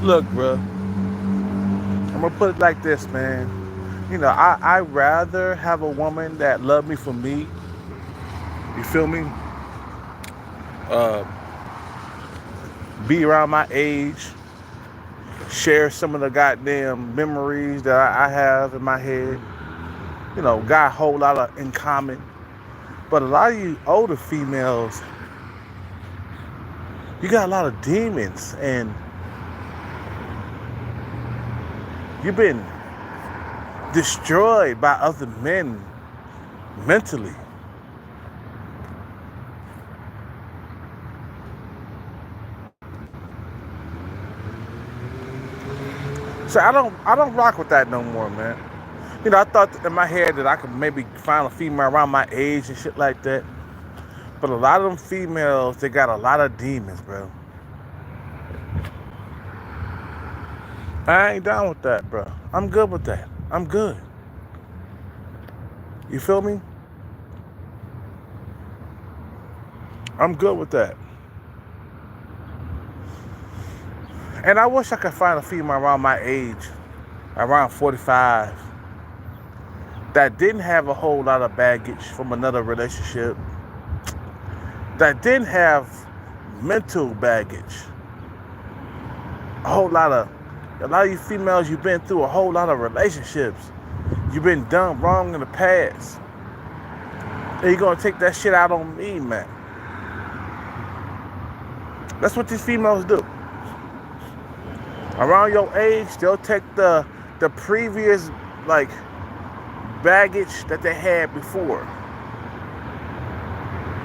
Look, bro, I'm gonna put it like this, man. I rather have a woman that love me for me. You feel me? Uh, be around my age, share some of the goddamn memories that I have in my head. Got a whole lot of in common. But a lot of you older females, you got a lot of demons, and you've been destroyed by other men mentally. So I don't rock with that no more, man. I thought in my head that I could maybe find a female around my age and shit like that. But a lot of them females, they got a lot of demons, bro. I ain't down with that, bro. I'm good with that. I'm good. You feel me? I'm good with that. And I wish I could find a female around my age, around 45, that didn't have a whole lot of baggage from another relationship, that didn't have mental baggage. A lot of you females, you've been through a whole lot of relationships. You've been done wrong in the past. And you're gonna take that shit out on me, man. That's what these females do. Around your age, they'll take the previous like baggage that they had before.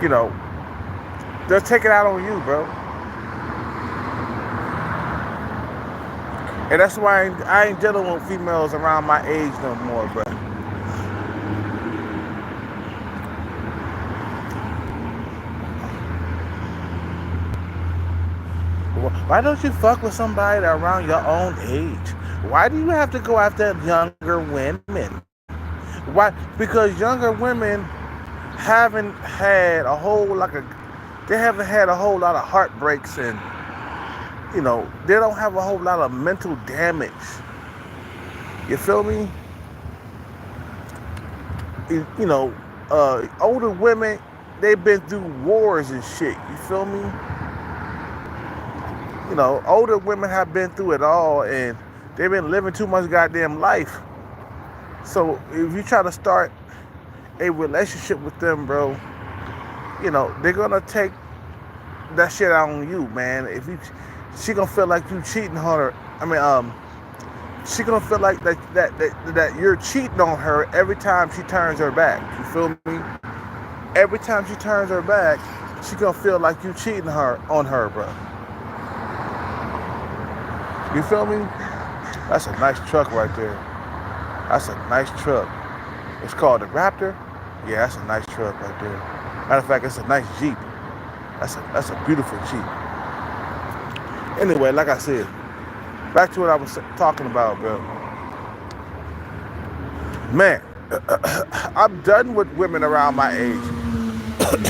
You know, they'll take it out on you, bro. And that's why I ain't dealing with females around my age no more, bro. Why don't you fuck with somebody around your own age? Why do you have to go after younger women? Why? Because younger women haven't had a whole like a they haven't had a whole lot of heartbreaks, and they don't have a whole lot of mental damage. You feel me? Older women, they've been through wars and shit. You feel me? Older women have been through it all, and they've been living too much goddamn life. So if you try to start a relationship with them, bro, they're gonna take that shit out on you, man. She gonna feel like you cheating on her. She gonna feel like that you're cheating on her every time she turns her back. You feel me? Every time she turns her back, she gonna feel like you cheating on her, bro. You feel me? That's a nice truck right there. That's a nice truck. It's called the Raptor. Yeah, that's a nice truck right there. Matter of fact, it's a nice Jeep. That's a beautiful Jeep. Anyway, like I said, back to what I was talking about, bro. Man, I'm done with women around my age.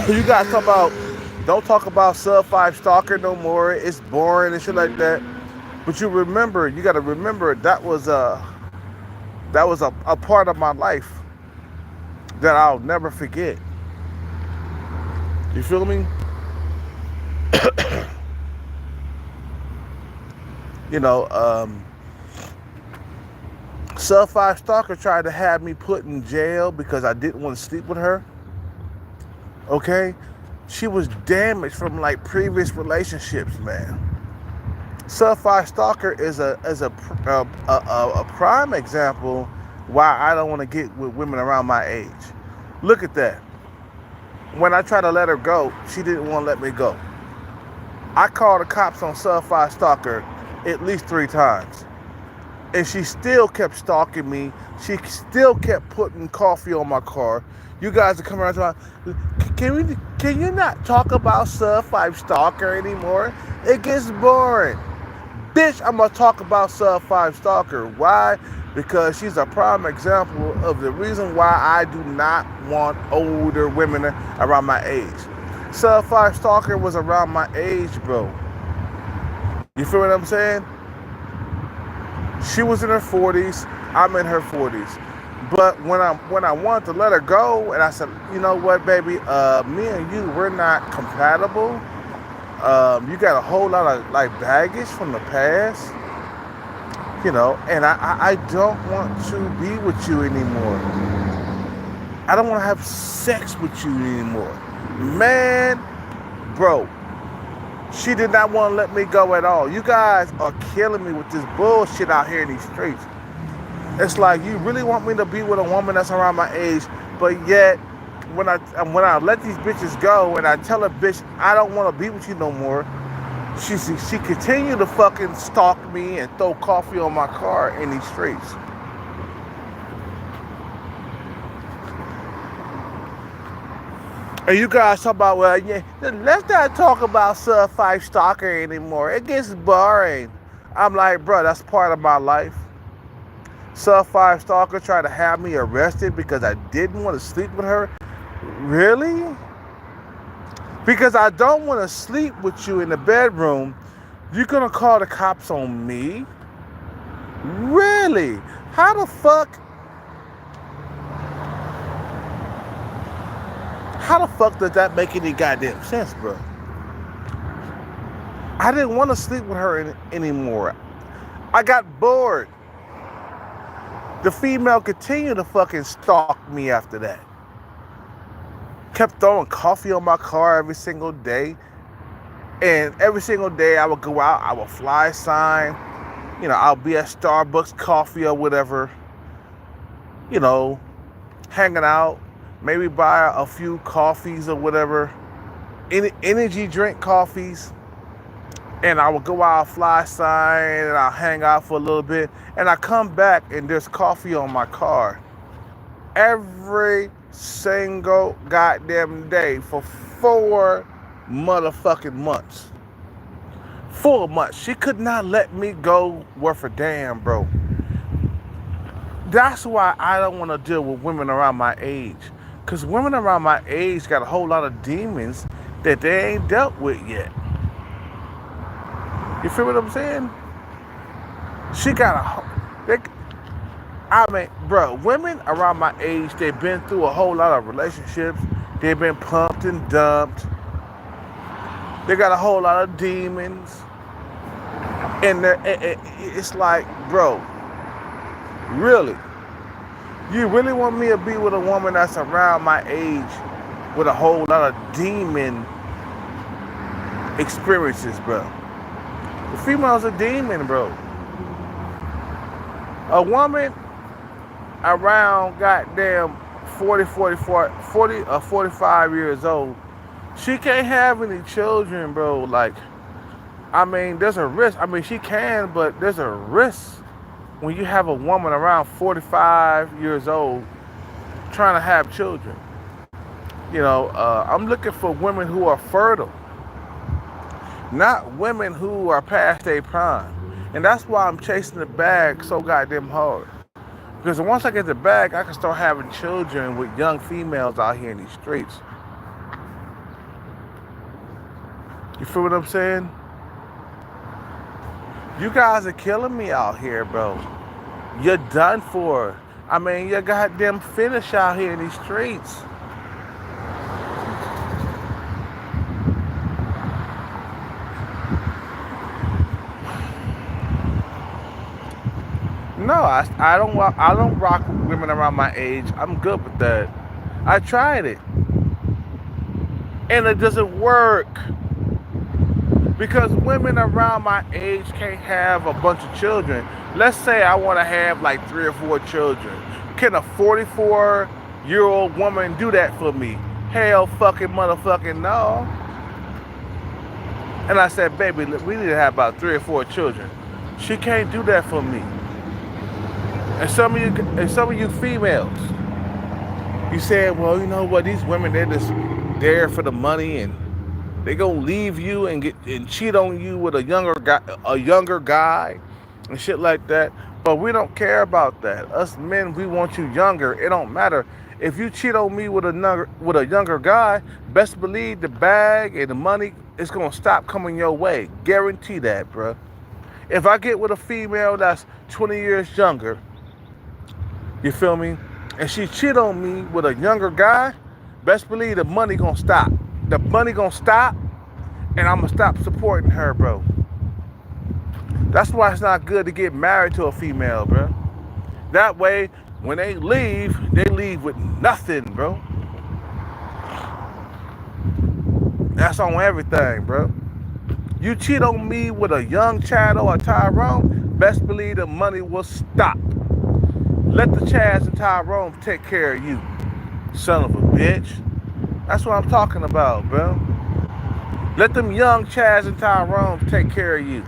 You guys don't talk about sub five stalker no more. It's boring and shit like that. But you gotta remember that was a part of my life that I'll never forget. You feel me? You know, um, Sub 5 Stalker tried to have me put in jail because I didn't want to sleep with her. Okay? She was damaged from like previous relationships, man. Sub 5 Stalker is a prime example why I don't want to get with women around my age. Look at that. When I tried to let her go, she didn't want to let me go. I called the cops on Sub 5 Stalker at least 3 times. And she still kept stalking me. She still kept putting coffee on my car. You guys are coming around talking, can you not talk about Sub 5 Stalker anymore? It gets boring. Bitch, I'm going to talk about Sub 5 Stalker. Why? Because she's a prime example of the reason why I do not want older women around my age. Sub 5 Stalker was around my age, bro. You feel what I'm saying? She was in her 40s. I'm in her 40s. But when I wanted to let her go, and I said, you know what, baby, me and you, we're not compatible. You got a whole lot of like baggage from the past, and I don't want to be with you anymore. I don't want to have sex with you anymore. Man, bro, she did not want to let me go at all. You guys are killing me with this bullshit out here in these streets. It's like you really want me to be with a woman that's around my age, but yet when I let these bitches go and I tell a bitch I don't want to be with you no more, she continued to fucking stalk me and throw coffee on my car in these streets. And you guys talk about, well, yeah, let's not talk about Sub 5 Stalker anymore. It gets boring. I'm like, bro, that's part of my life. Sub 5 Stalker tried to have me arrested because I didn't want to sleep with her. Really? Because I don't want to sleep with you in the bedroom, you're going to call the cops on me? Really? How the fuck does that make any goddamn sense, bro? I didn't want to sleep with her anymore. I got bored. The female continued to fucking stalk me after that. Kept throwing coffee on my car every single day. And every single day I would go out, I would fly a sign. I'll be at Starbucks coffee or whatever. Hanging out. Maybe buy a few coffees or whatever. Energy drink coffees. And I would go out, fly a sign, and I'll hang out for a little bit. And I come back and there's coffee on my car. Every single goddamn day for 4 motherfucking months. 4 months. She could not let me go worth a damn, bro. That's why I don't want to deal with women around my age. Because women around my age got a whole lot of demons that they ain't dealt with yet. You feel what I'm saying? She got bro, women around my age, they've been through a whole lot of relationships. They've been pumped and dumped. They got a whole lot of demons. And it's like, bro, really? You really want me to be with a woman that's around my age with a whole lot of demon experiences, bro? The female's a demon, bro. A woman around goddamn 40 or 45 years old, she can't have any children, bro. Like, there's a risk. She can, but there's a risk when you have a woman around 45 years old trying to have children. I'm looking for women who are fertile, not women who are past their prime. And that's why I'm chasing the bag so goddamn hard. Because once I get the bag, I can start having children with young females out here in these streets. You feel what I'm saying? You guys are killing me out here, bro. You're done for. You're goddamn finished out here in these streets. No, I don't rock with women around my age. I'm good with that. I tried it. And it doesn't work. Because women around my age can't have a bunch of children. Let's say I want to have like 3 or 4 children. Can a 44-year-old woman do that for me? Hell fucking motherfucking no. And I said, baby, we need to have about 3 or 4 children. She can't do that for me. And some of you females, you said, well, you know what, these women, they're just there for the money and they gonna leave you and cheat on you with a younger guy and shit like that. But we don't care about that. Us men, we want you younger. It don't matter. If you cheat on me with a younger guy, best believe the bag and the money is gonna stop coming your way. Guarantee that, bruh. If I get with a female that's 20 years younger, you feel me, and she cheat on me with a younger guy, best believe the money gonna stop. The money gonna stop, and I'm gonna stop supporting her, bro. That's why it's not good to get married to a female, bro. That way, when they leave with nothing, bro. That's on everything, bro. You cheat on me with a young Chad or a Tyrone, best believe the money will stop. Let the Chads and Tyrone take care of you, son of a bitch. That's what I'm talking about, bro. Let them young Chads and Tyrones take care of you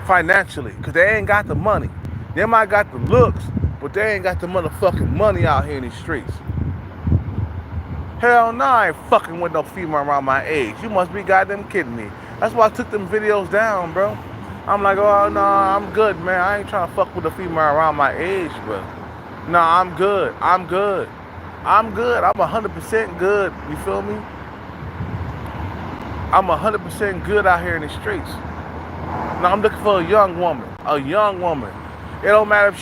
financially, because they ain't got the money. They might got the looks, but they ain't got the motherfucking money out here in these streets. Hell no, I ain't fucking with no female around my age. You must be goddamn kidding me. That's why I took them videos down, bro. I'm like, oh no, I'm good, man. I ain't trying to fuck with a female around my age, bro. No, I'm good. I'm good. I'm good. I'm 100% good. You feel me? I'm 100% good out here in the streets. Now I'm looking for a young woman. A young woman. It don't matter if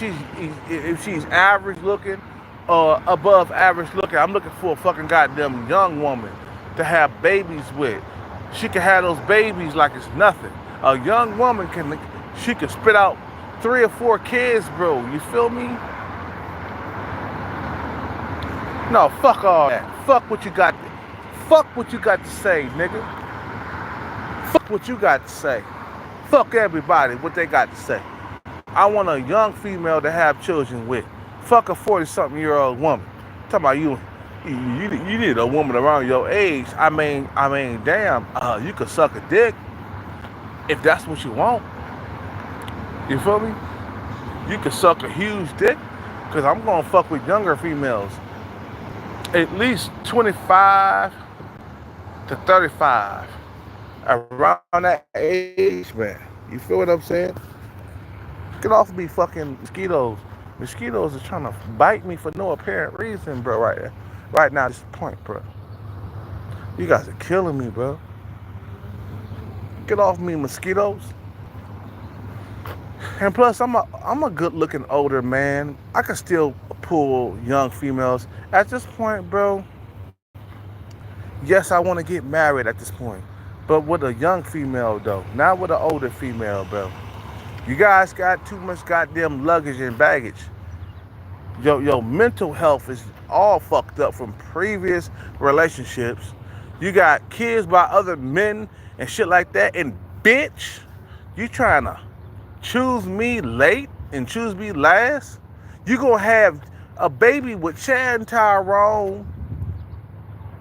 she's average looking or above average looking. I'm looking for a fucking goddamn young woman to have babies with. She can have those babies like it's nothing. A young woman she can spit out 3 or 4 kids, bro. You feel me? No, fuck all that. Fuck what you got to say, nigga. Fuck what you got to say. Fuck everybody, what they got to say. I want a young female to have children with. Fuck a 40-something-year-old woman. Talking about you need a woman around your age. I mean, damn, you could suck a dick if that's what you want. You feel me? You could suck a huge dick, because I'm gonna fuck with younger females. At least 25 to 35. Around that age, man. You feel what I'm saying? Get off me, fucking mosquitoes. Mosquitoes are trying to bite me for no apparent reason, bro, right now at this point, bro. You guys are killing me, bro. Get off me, mosquitoes. And plus, I'm a good-looking older man. I can still pull young females. At this point, bro, yes, I want to get married at this point. But with a young female, though. Not with an older female, bro. You guys got too much goddamn luggage and baggage. Your mental health is all fucked up from previous relationships. You got kids by other men and shit like that. And bitch, you trying to choose me late and choose me last? You gonna have a baby with Chad and Tyrone.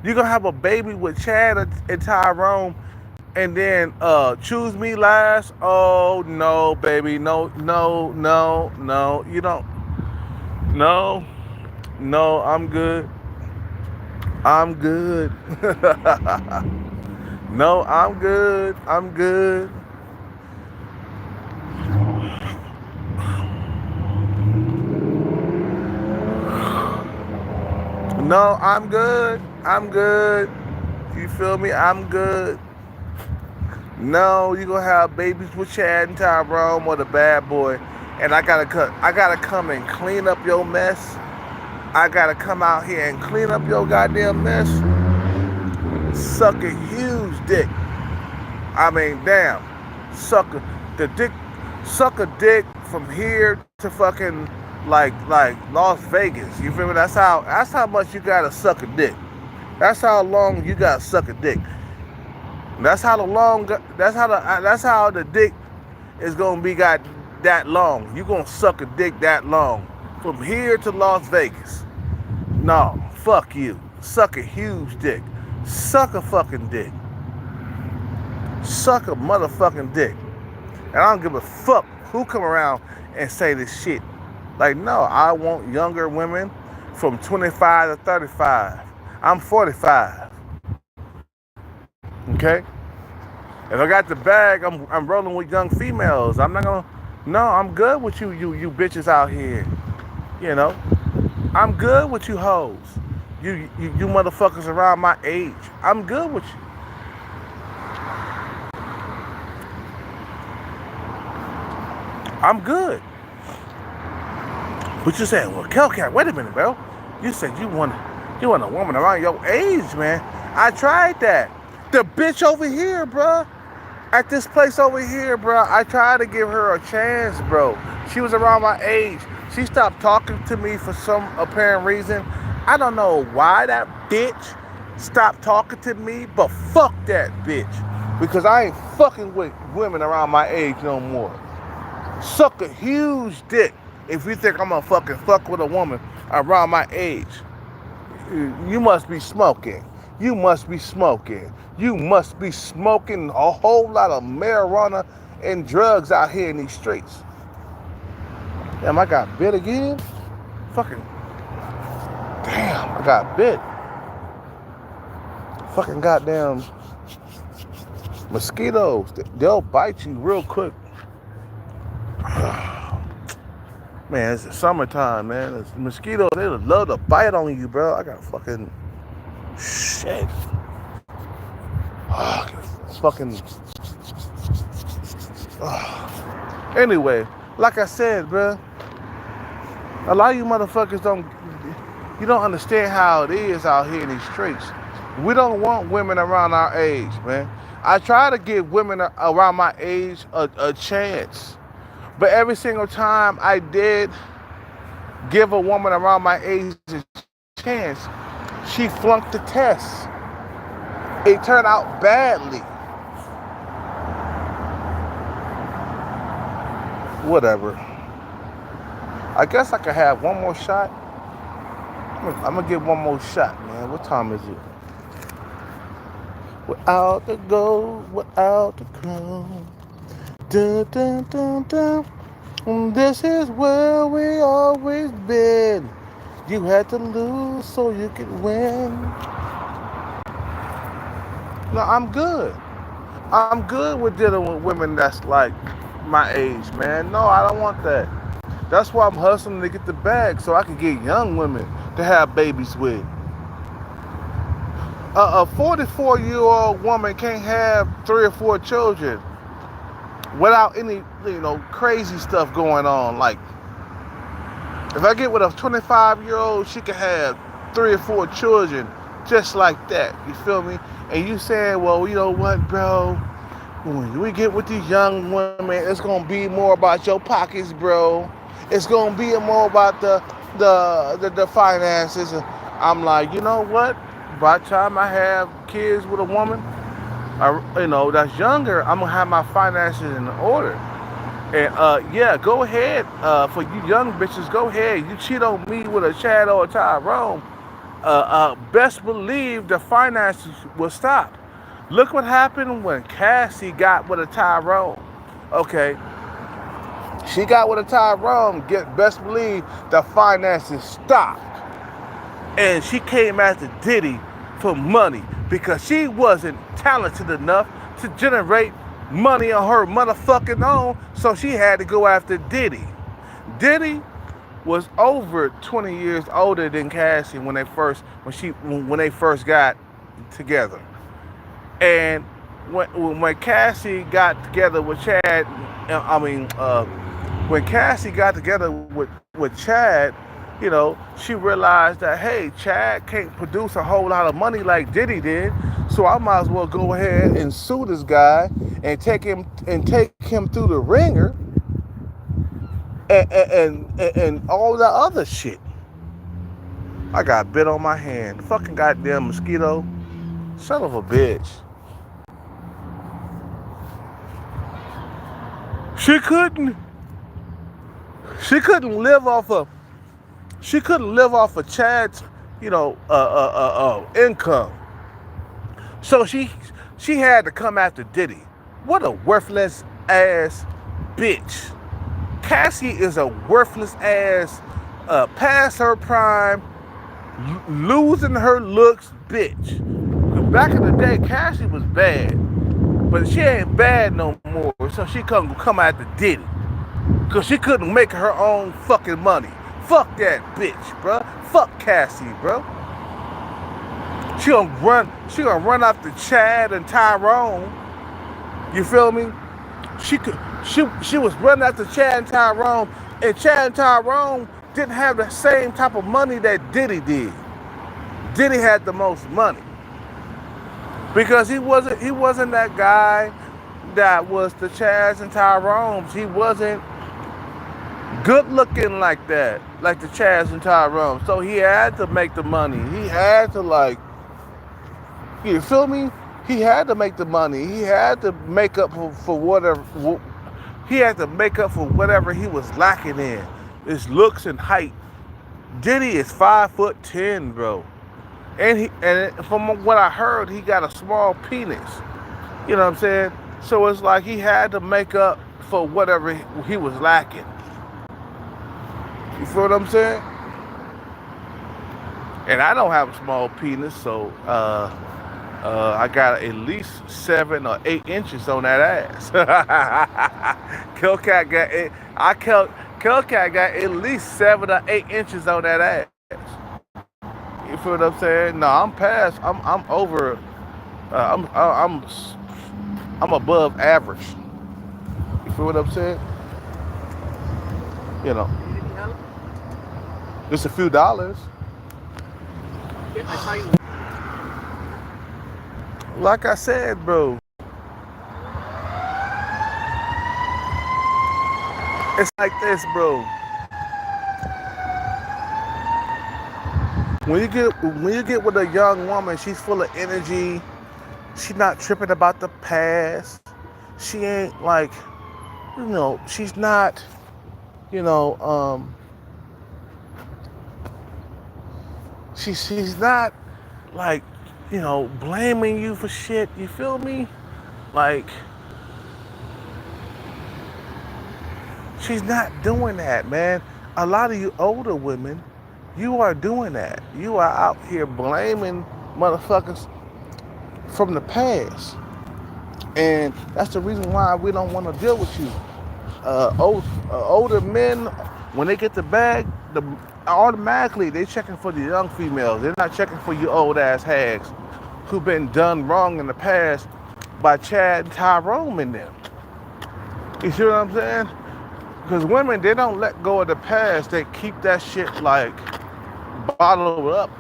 You gonna have a baby with Chad and Tyrone, and then choose me last? Oh no, baby, no. You don't. No, I'm good. I'm good. No, I'm good. I'm good. No, I'm good. I'm good. You feel me? I'm good. No, you gonna have babies with Chad and Tyrone or the bad boy, and I gotta come and clean up your mess. I gotta come out here and clean up your goddamn mess. Suck a huge dick. I mean, damn. Suck a dick from here to fucking like Las Vegas. You feel me? That's how much you gotta suck a dick. That's how long you gotta suck a dick. That's how the dick is gonna be got that long. You gonna suck a dick that long from here to Las Vegas. No, fuck you. Suck a huge dick. Suck a fucking dick. Suck a motherfucking dick. And I don't give a fuck who come around and say this shit. Like, no, I want younger women from 25 to 35. I'm 45. Okay? If I got the bag, I'm rolling with young females. I'm not gonna. No, I'm good with you bitches out here. You know, I'm good with you hoes. You motherfuckers around my age. I'm good with you. I'm good. But you said, well, Kelcat, wait a minute, bro. You said you want a woman around your age, man. I tried that. The bitch over here, bro. At this place over here, bro, I tried to give her a chance, bro. She was around my age. She stopped talking to me for some apparent reason. I don't know why that bitch stopped talking to me, but fuck that bitch. Because I ain't fucking with women around my age no more. Suck a huge dick if you think I'm gonna fucking fuck with a woman around my age. You must be smoking. You must be smoking. You must be smoking a whole lot of marijuana and drugs out here in these streets. Damn, I got bit again? Fucking, damn, I got bit. Fucking goddamn mosquitoes. They'll bite you real quick. Man, it's the summertime, man. It's mosquitoes, they love to bite on you, bro. I got fucking shit. Fucking. Anyway, like I said, bro, a lot of you motherfuckers don't understand how it is out here in these streets. We don't want women around our age, man. I try to give women around my age a chance. But every single time I did give a woman around my age a chance, she flunked the test. It turned out badly. Whatever. I guess I could have one more shot. I'm gonna get one more shot, man. What time is it? Without the gold, without the crown. Dun, dun, dun, dun. This is where we always been. You had to lose so you could win. No, I'm good. I'm good with dealing with women that's like my age, man. No, I don't want that. That's why I'm hustling to get the bag so I can get young women to have babies with. A 44-year-old woman can't have 3 or 4 children without any, crazy stuff going on. Like, if I get with a 25-year-old, she can have 3 or 4 children just like that. You feel me? And you saying, well, you know what, bro? When we get with these young women, it's gonna be more about your pockets, bro. It's gonna be more about the finances. I'm like, you know what? By the time I have kids with a woman, that's younger, I'm gonna have my finances in order. And yeah, go ahead. For you young bitches, go ahead. You cheat on me with a Chad or a Tyrone. Best believe the finances will stop. Look what happened when Cassie got with a Tyrone. Okay, she got with a Tyrone. Best believe the finances stopped, and she came after Diddy for money because she wasn't talented enough to generate money on her motherfucking own. So she had to go after Diddy. Diddy was over 20 years older than Cassie when they first got together. And when Cassie got together with Chad, when Cassie got together with Chad, she realized that, hey, Chad can't produce a whole lot of money like Diddy did, so I might as well go ahead and sue this guy and take him through the ringer and all the other shit. I got bit on my hand. Fucking goddamn mosquito. Son of a bitch. She couldn't live off of Chad's, income. So she had to come after Diddy. What a worthless ass bitch. Cassie is a worthless ass, past her prime, losing her looks bitch. Back in the day, Cassie was bad, but she ain't bad no more. So she come after Diddy, cause she couldn't make her own fucking money. Fuck that bitch, bro. Fuck Cassie, bro. She gonna run after Chad and Tyrone. You feel me? She was running after Chad and Tyrone, and Chad and Tyrone didn't have the same type of money that Diddy did. Diddy had the most money because he wasn't that guy that was the Chads and Tyrones. He wasn't good looking like that, like the Chads and Tyrones. So he had to make the money. He had to you feel me? He had to make the money. He had to make up for whatever. He had to make up for whatever he was lacking in. His looks and height. Diddy is 5'10", bro. And from what I heard, he got a small penis. You know what I'm saying? So it's like he had to make up for whatever he was lacking. You feel what I'm saying? And I don't have a small penis, so I got at least 7 or 8 inches on that ass. Killcat got at least 7 or 8 inches on that ass. You feel what I'm saying? No, I'm past. I'm over. I'm above average. You feel what I'm saying? You know, just a few dollars. Like I said, bro, it's like this, bro. When you get with a young woman, she's full of energy. She's not tripping about the past. She ain't like, she's not, she's not like, blaming you for shit. You feel me? Like, she's not doing that, man. A lot of you older women, you are doing that. You are out here blaming motherfuckers from the past. And that's the reason why we don't want to deal with you. Older men, when they get the bag, automatically they checking for the young females. They're not checking for you old ass hags who've been done wrong in the past by Chad and Tyrone and them. You see what I'm saying? Because women, they don't let go of the past. They keep that shit like bottled up.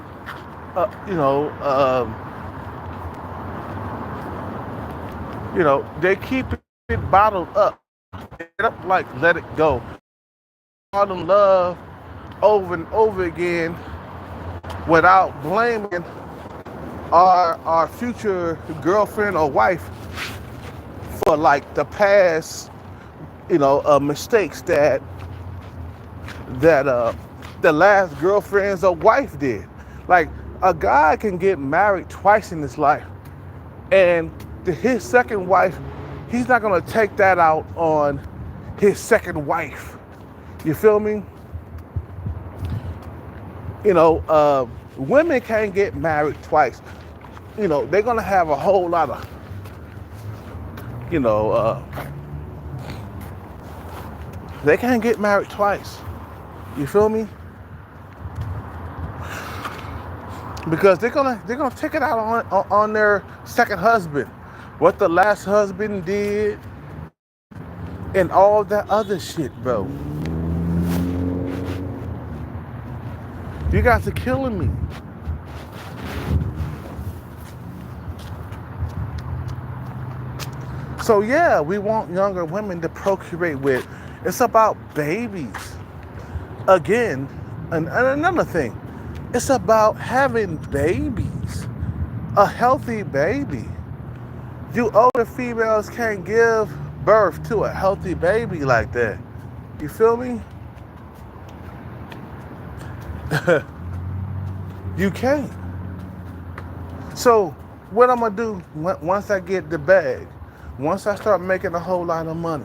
They keep it bottled up. They don't like let it go. Fall in love over and over again without blaming our future girlfriend or wife for like the past, mistakes that the last girlfriend's or wife did. Like, a guy can get married twice in his life, and his second wife, he's not gonna take that out on his second wife. You feel me? Women can't get married twice. They're gonna have a whole lot of, they can't get married twice. You feel me? Because they're gonna take it out on their second husband, what the last husband did, and all that other shit, bro. You guys are killing me. So yeah, we want younger women to procreate with. It's about babies. Again, and another thing, it's about having babies. A healthy baby. You older females can't give birth to a healthy baby like that. You feel me? You can't. So what I'm gonna do once I get the bag, once I start making a whole lot of money,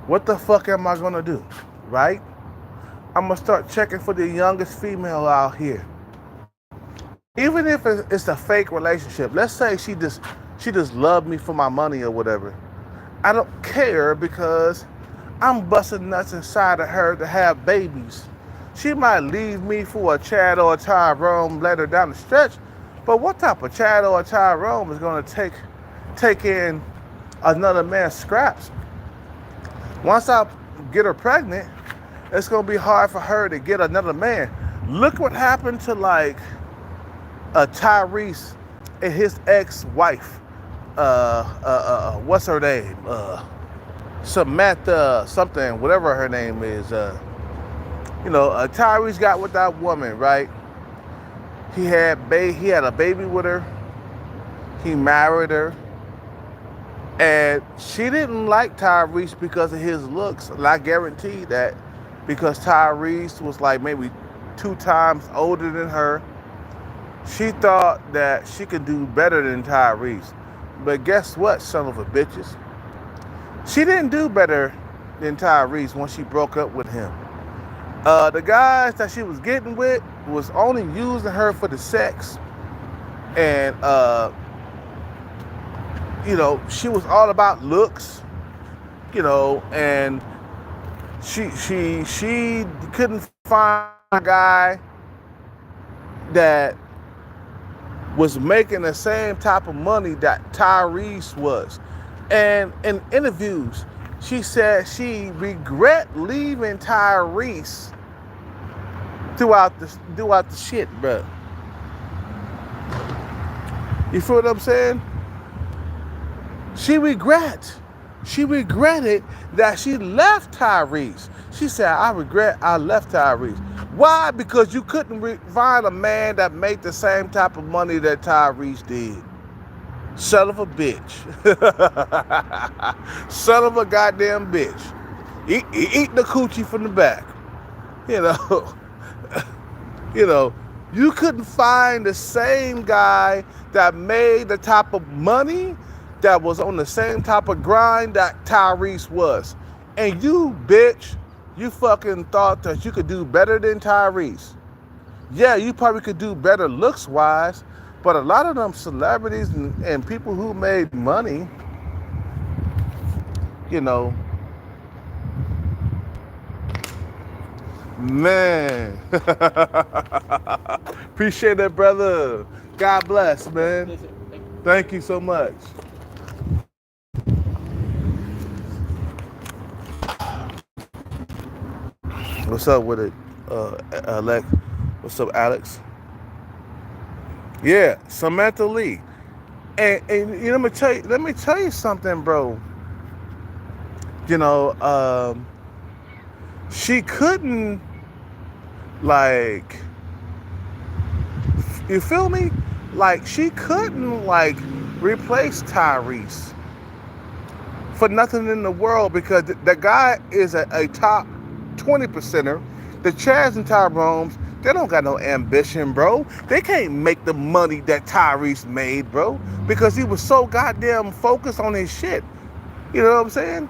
what the fuck am I gonna do, right? I'm gonna start checking for the youngest female out here. Even if it's a fake relationship, let's say she just loved me for my money or whatever. I don't care because I'm busting nuts inside of her to have babies. She might leave me for a Chad or a Tyrone later down the stretch, but what type of Chad or a Tyrone is gonna take in another man's scraps? Once I get her pregnant, it's gonna be hard for her to get another man. Look what happened to like Tyrese and his ex-wife. What's her name? Samantha something, whatever her name is. Tyrese got with that woman, right? He had a baby with her. He married her. And she didn't like Tyrese because of his looks. And I guarantee that because Tyrese was like maybe 2 times older than her, she thought that she could do better than Tyrese. But guess what, son of a bitches? She didn't do better than Tyrese when she broke up with him. The guys that she was getting with was only using her for the sex. And, she was all about looks, and she couldn't find a guy that was making the same type of money that Tyrese was. And in interviews, she said she regret leaving Tyrese throughout the shit, bro. You feel what I'm saying? She regretted that she left Tyrese. She said, I regret I left Tyrese. Why? Because you couldn't find a man that made the same type of money that Tyrese did. Son of a bitch. Son of a goddamn bitch. Eat the coochie from the back. You couldn't find the same guy that made the type of money that was on the same type of grind that Tyrese was. And you, bitch, you fucking thought that you could do better than Tyrese. Yeah, you probably could do better looks-wise, but a lot of them celebrities and people who made money, man. Appreciate that, brother. God bless, man. Thank you so much. What's up with it, Alex? What's up, Alex? Yeah, Samantha Lee. And let me tell you something, bro. She couldn't, like, you feel me? Like, she couldn't, like, replace Tyrese for nothing in the world, because the guy is a top 20%er. The Chads and Tyrones, they don't got no ambition, bro. They can't make the money that Tyrese made, bro, because he was so goddamn focused on his shit. You know what I'm saying?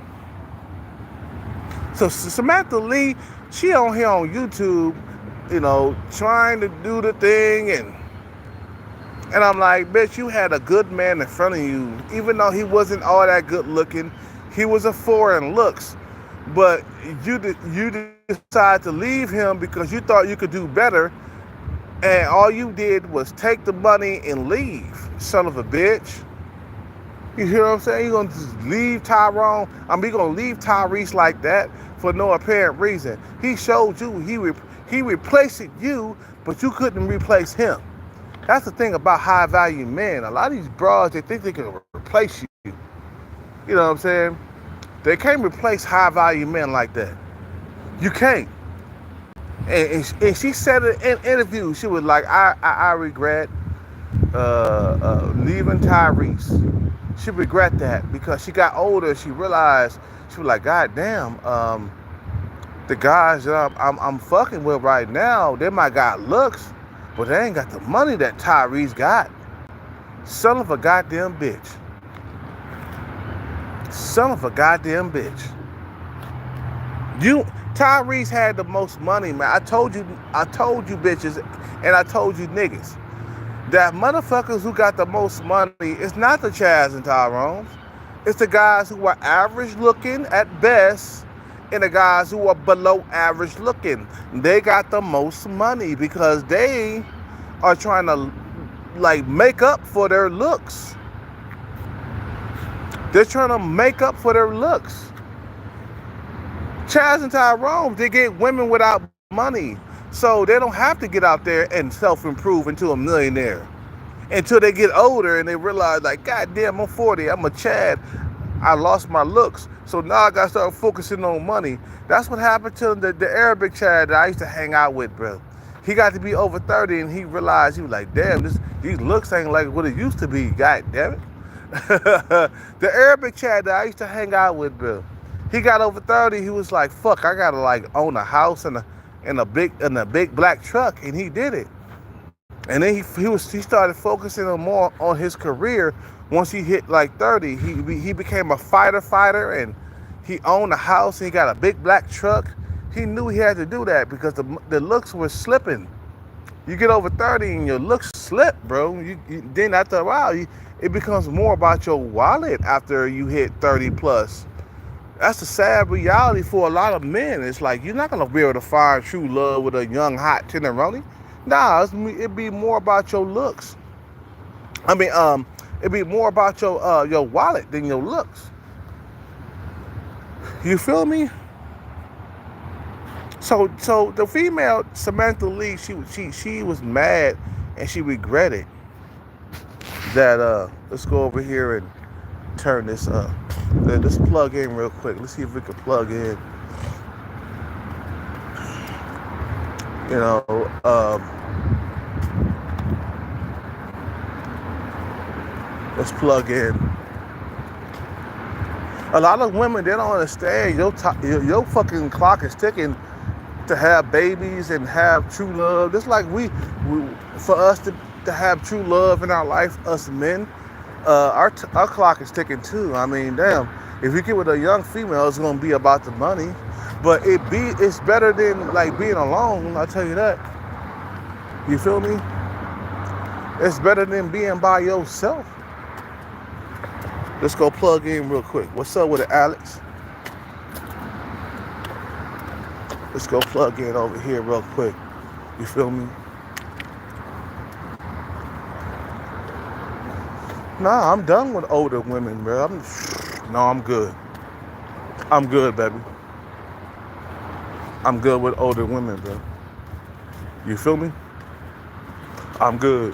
So Samantha Lee, she on here on YouTube, trying to do the thing, and I'm like, bitch, you had a good man in front of you, even though he wasn't all that good looking. He was a 4 in looks, but you decided to leave him because you thought you could do better, and all you did was take the money and leave, son of a bitch. You hear what I'm saying? You're gonna just leave Tyrone? You're gonna leave Tyrese like that for no apparent reason. He showed you he replaced you, but you couldn't replace him. That's the thing about high value men. A lot of these bras, they think they can replace you. You know what I'm saying? They can't replace high value men like that. You can't. And she said it in interviews. She was like, I regret leaving Tyrese. She regret that because she got older. She realized, she was like, God damn, the guys that I'm fucking with right now, they might got looks, but they ain't got the money that Tyrese got. Son of a goddamn bitch. Son of a goddamn bitch. Tyrese had the most money, man. I told you bitches, and I told you niggas, that motherfuckers who got the most money is not the Chads and Tyrones. It's the guys who are average looking at best, and the guys who are below average looking. They got the most money because they are trying to, like, make up for their looks. They're trying to make up for their looks. Chaz and Tyrone, they get women without money. So they don't have to get out there and self-improve into a millionaire until they get older and they realize, like, God damn, I'm 40, I'm a Chad, I lost my looks, so now I gotta start focusing on money. That's what happened to the Arabic Chad that I used to hang out with, bro. He got to be over 30 and he realized, he was like, damn, these looks ain't like what it used to be, god damn it. The Arabic Chad that I used to hang out with, bro, he got over 30, he was like, fuck, I gotta like own a house and a big black truck, and he did it. And then he started focusing on more on his career. Once he hit like 30, he became a fighter, and he owned a house and he got a big black truck. He knew he had to do that because the looks were slipping. You get over 30 and your looks slip, bro. Then after a while, it becomes more about your wallet after you hit 30 plus. That's the sad reality for a lot of men. It's like you're not gonna be able to find true love with a young hot tenderoni. Nah, it'd be more about your looks. I mean, it'd be more about your wallet than your looks. You feel me? So the female Samantha Lee, she was mad and she regretted that. Let's go over here and turn this up. Let's plug in real quick. Let's see if we can plug in. You know, let's plug in. A lot of women, they don't understand your fucking clock is ticking to have babies and have true love. Just like for us to have true love in our life, us men, our clock is ticking too. I mean, damn, if you get with a young female, it's gonna be about the money. But it's better than like being alone, I'll tell you that. You feel me? It's better than being by yourself. Let's go plug in real quick. What's up with it, Alex? Let's go plug in over here real quick. You feel me? Nah, I'm done with older women, bro. I'm good. I'm good, baby. I'm good with older women, bro. You feel me? I'm good.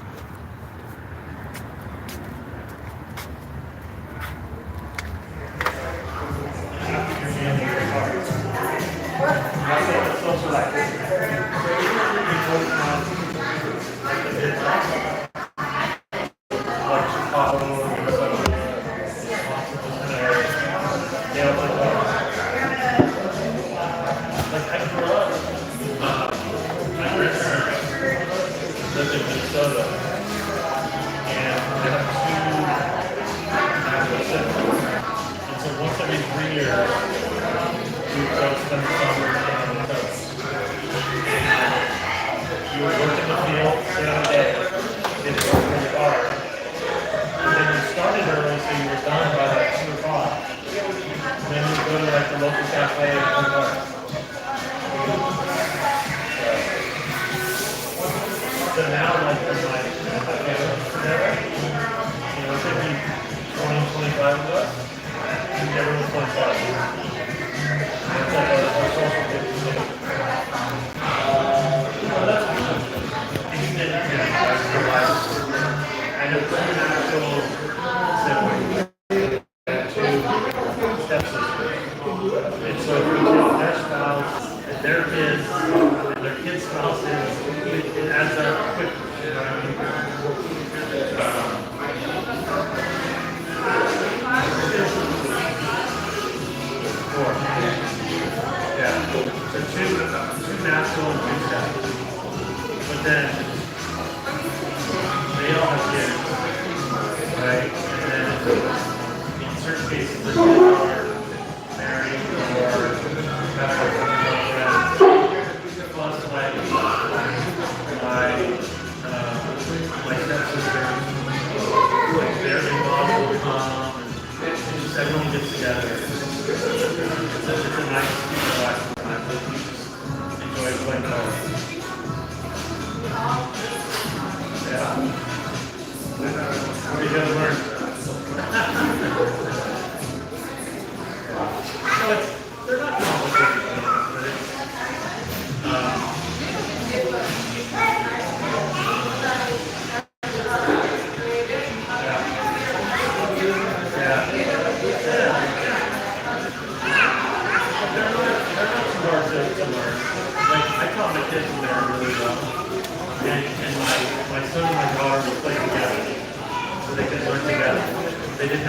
Okay,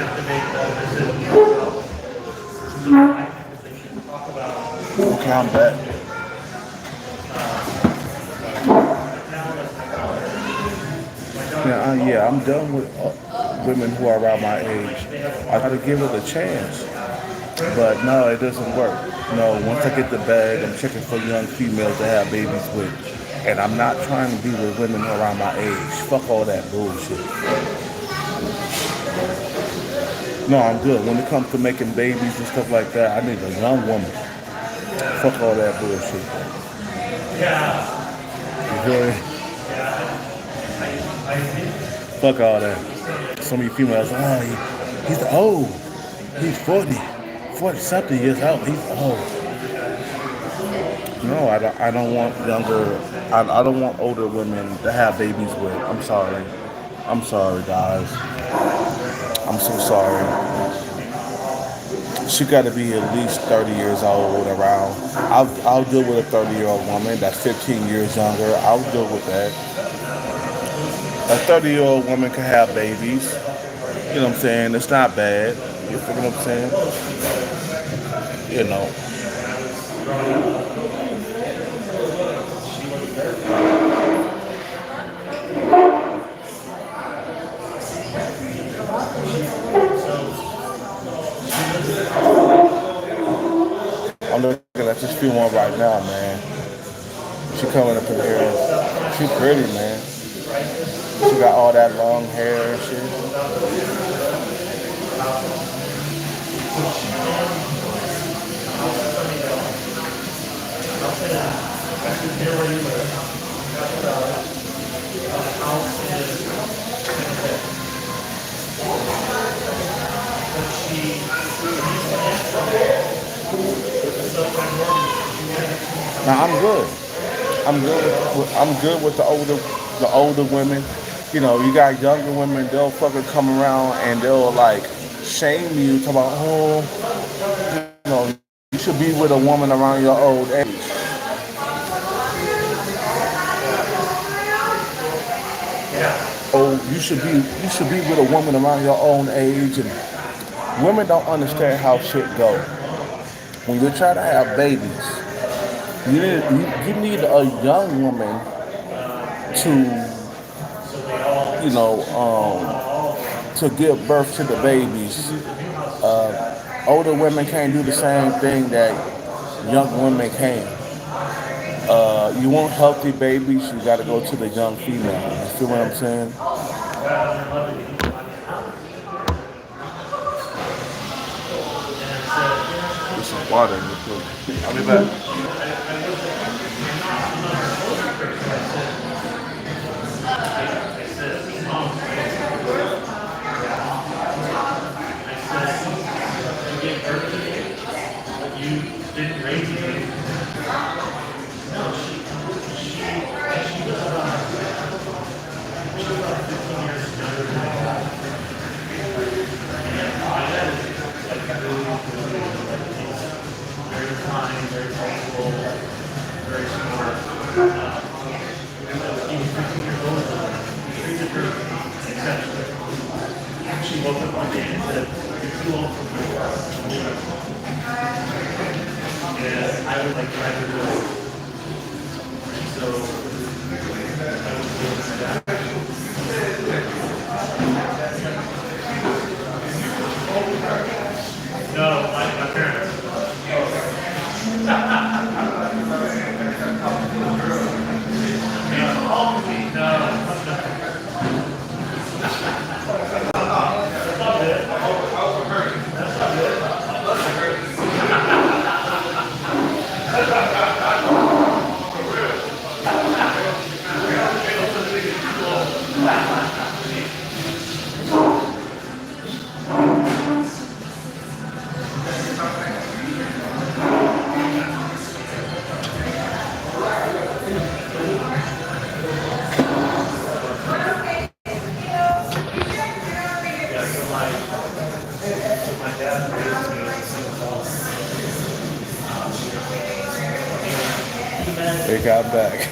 I'm back. Yeah, I'm done with women who are around my age. I try to give it a chance, but no, it doesn't work. No, once I get the bag, I'm checking for young females to have babies with, and I'm not trying to be with women around my age. Fuck all that bullshit. No, I'm good. When it comes to making babies and stuff like that, I need a young woman. Fuck all that bullshit. You feel me? Fuck all that. Some of you females, he's old. He's 40 something years old. He's old. No, I don't want younger, I don't want older women to have babies with. I'm sorry. I'm sorry, guys. I'm so sorry. She got to be at least 30 years old around. I'll deal with a 30-year-old woman that's 15 years younger. I'll deal with that. A 30-year-old woman can have babies. You know what I'm saying? It's not bad. You feel what I'm saying? You know. I'm looking at this female right now, man. She coming up in here. She pretty, man. She got all that long hair and shit. Now I'm good. I'm good with the older women. You know, you got younger women. They'll fucking come around and they'll like shame you. Talk about, you know, you should be with a woman around your old age. Oh, you should be with a woman around your own age. And women don't understand how shit go. When you try to have babies, you need a young woman to, to give birth to the babies. Older women can't do the same thing that young women can. You want healthy babies, you gotta go to the young female. You feel what I'm saying? Get some water in your food. I'll be back. They got back.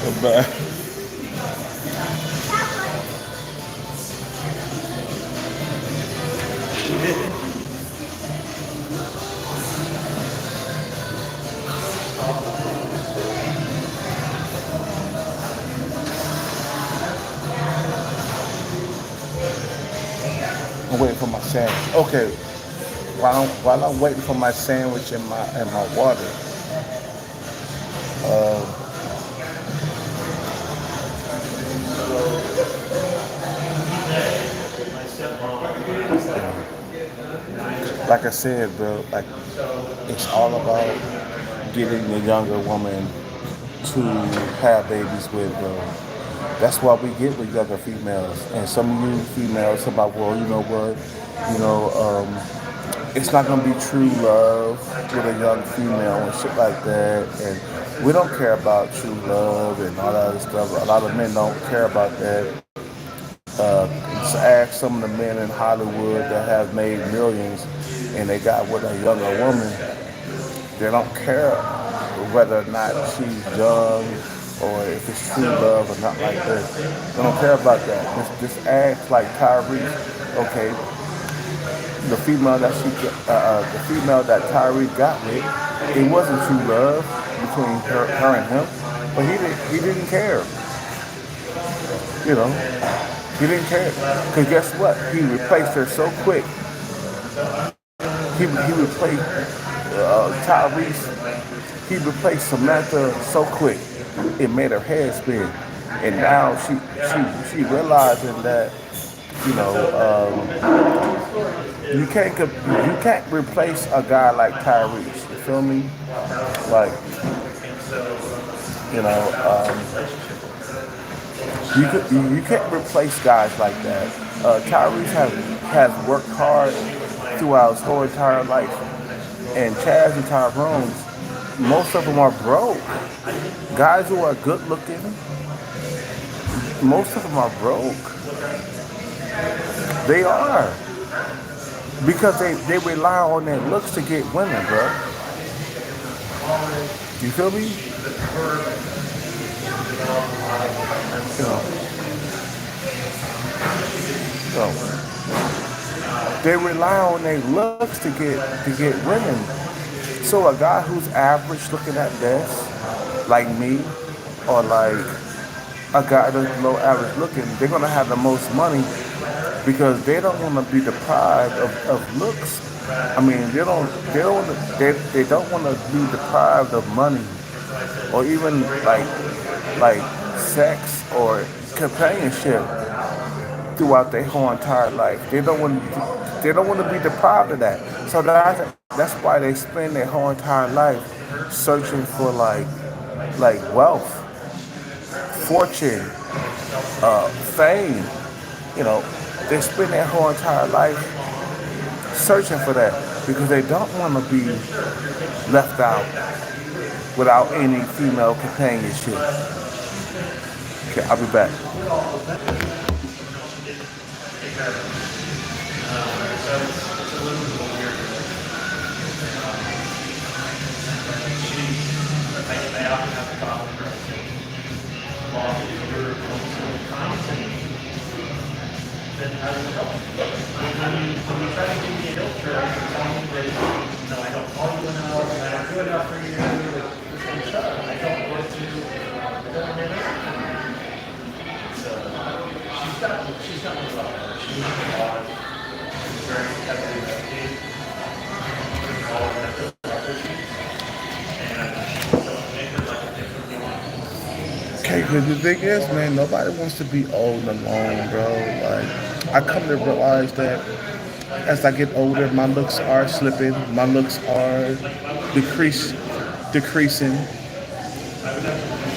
I'm back. I'm waiting for my sandwich. Okay, while I'm waiting for my sandwich and my water, like I said, bro, like it's all about getting the younger woman to have babies with, bro. That's why we get with younger females. And some of you females about, well, you know what, you know, it's not gonna be true love with a young female and shit like that. And we don't care about true love and all that other stuff. A lot of men don't care about that. Just ask some of the men in Hollywood that have made millions and they got with a younger woman. They don't care whether or not she's young or if it's true love or not like this. They don't care about that. Just act like Tyrese. Okay, the female that Tyrese got with, it wasn't true love between her and him, but he didn't care. You know, he didn't care because guess what? He replaced her so quick. He replaced Tyrese. He replaced Samantha so quick. It made her head spin, and now she realizing that you know you can't replace a guy like Tyrese. You feel me? Like you know you can't replace guys like that. Tyrese has worked hard throughout his whole entire life, and Chaz and Tyrone, most of them are broke. Guys who are good looking, most of them are broke. They are. Because they rely on their looks to get women, bro. You feel me? You know, so they rely on their looks to get women. So a guy who's average looking at best, like me, or like a guy that's below average looking, they're gonna have the most money because they don't want to be deprived of looks. I mean, they don't want to be deprived of money or even like sex or companionship throughout their whole entire life. They don't want to be deprived of that. So that's why they spend their whole entire life searching for like wealth, fortune, fame. You know, they spend their whole entire life searching for that because they don't want to be left out without any female companionship. Okay, I'll be back. Okay, because the thing is, man, nobody wants to be old and alone, bro. Like, I come to realize that as I get older, my looks are slipping, my looks are decreasing.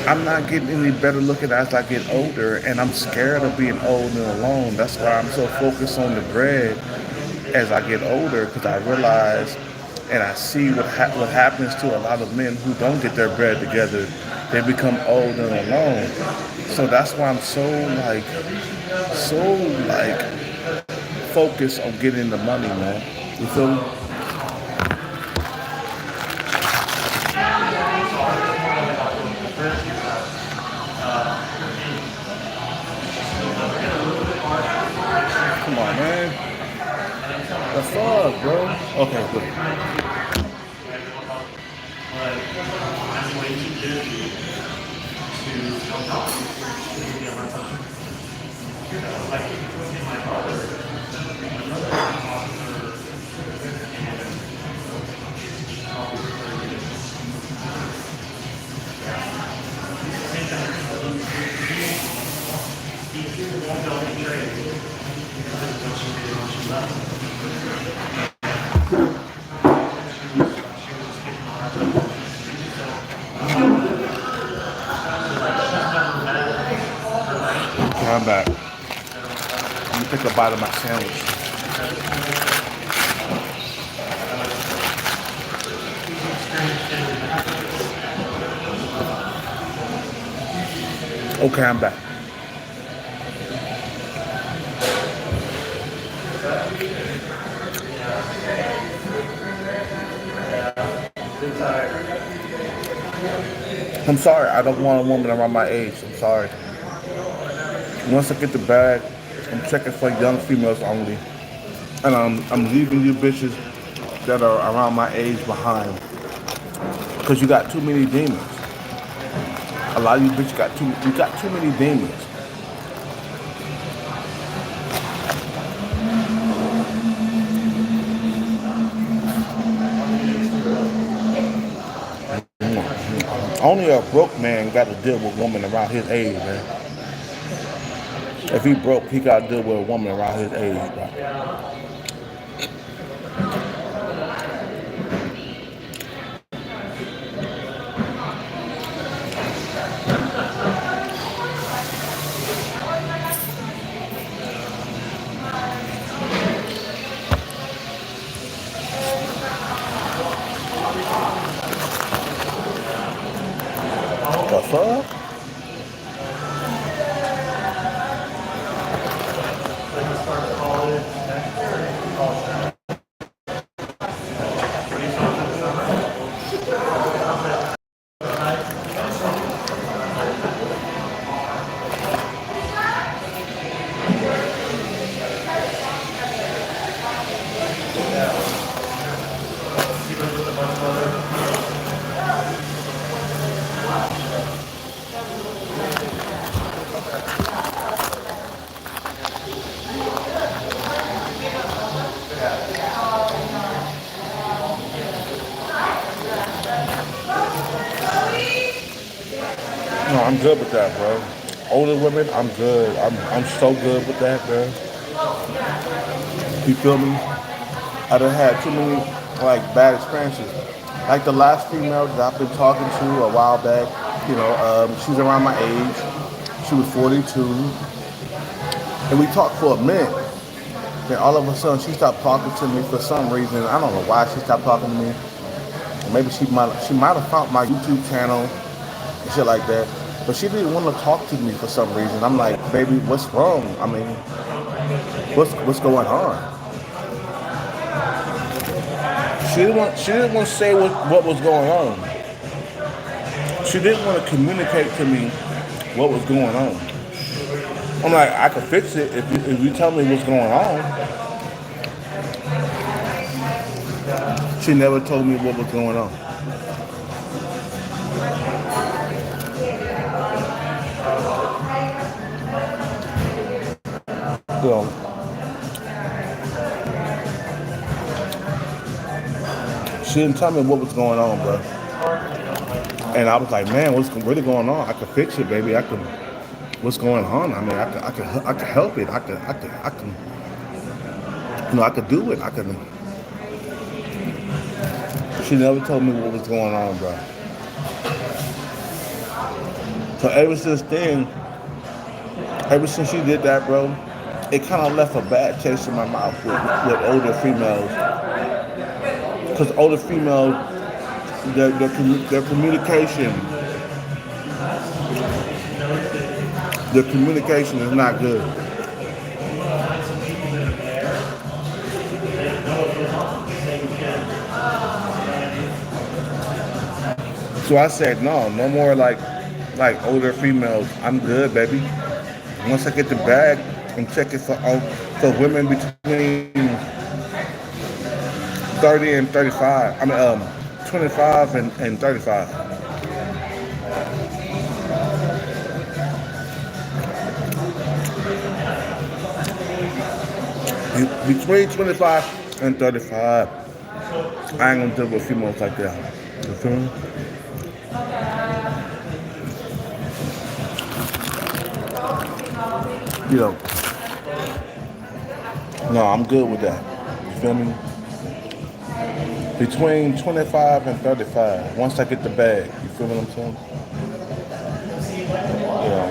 I'm not getting any better looking as I get older, and I'm scared of being old and alone. That's why I'm so focused on the bread as I get older, because I realize and I see what happens to a lot of men who don't get their bread together. They become old and alone. So that's why I'm so focused on getting the money, man. You feel me? Come on, man. The fuck, bro? Okay, good. Okay, I'm back. Let me take a bite of my sandwich. Okay, I'm back. I'm sorry. I don't want a woman around my age. I'm sorry. Once I get the bag, I'm checking for young females only. And I'm leaving you bitches that are around my age behind. Because you got too many demons. A lot of you bitches got too many demons. Only a broke man got to deal with a woman around his age, man. If he broke, he got to deal with a woman around his age, bro. The fuck? No, I'm good with that, bro. Older women, I'm good. I'm so good with that, bro. You feel me? I done had too many like bad experiences. Like the last female that I've been talking to a while back, she's around my age. She was 42, and we talked for a minute. Then all of a sudden she stopped talking to me for some reason. I don't know why she stopped talking to me. Maybe she might have found my YouTube channel and shit like that. But she didn't want to talk to me for some reason. I'm like, baby, what's wrong? I mean, what's going on? She didn't want to say what was going on. She didn't want to communicate to me what was going on. I'm like, I can fix it if you tell me what's going on. She never told me what was going on. So she didn't tell me what was going on, bro. And I was like, man, what's really going on? I could fix it, baby. I could. What's going on? I mean, I could help it. I could do it. I could. She never told me what was going on, bro. So ever since she did that, bro, it kind of left a bad taste in my mouth with older females. Because older females, their communication, is not good. So I said, no more like older females. I'm good, baby. Once I get the bag, I'm checking So women between 30 and 35. 25 and 35. Between 25 and 35. I ain't gonna deal with females like that. You feel me? You know, no, I'm good with that. You feel me? Between 25 and 35. Once I get the bag, you feel what I'm saying? Yeah.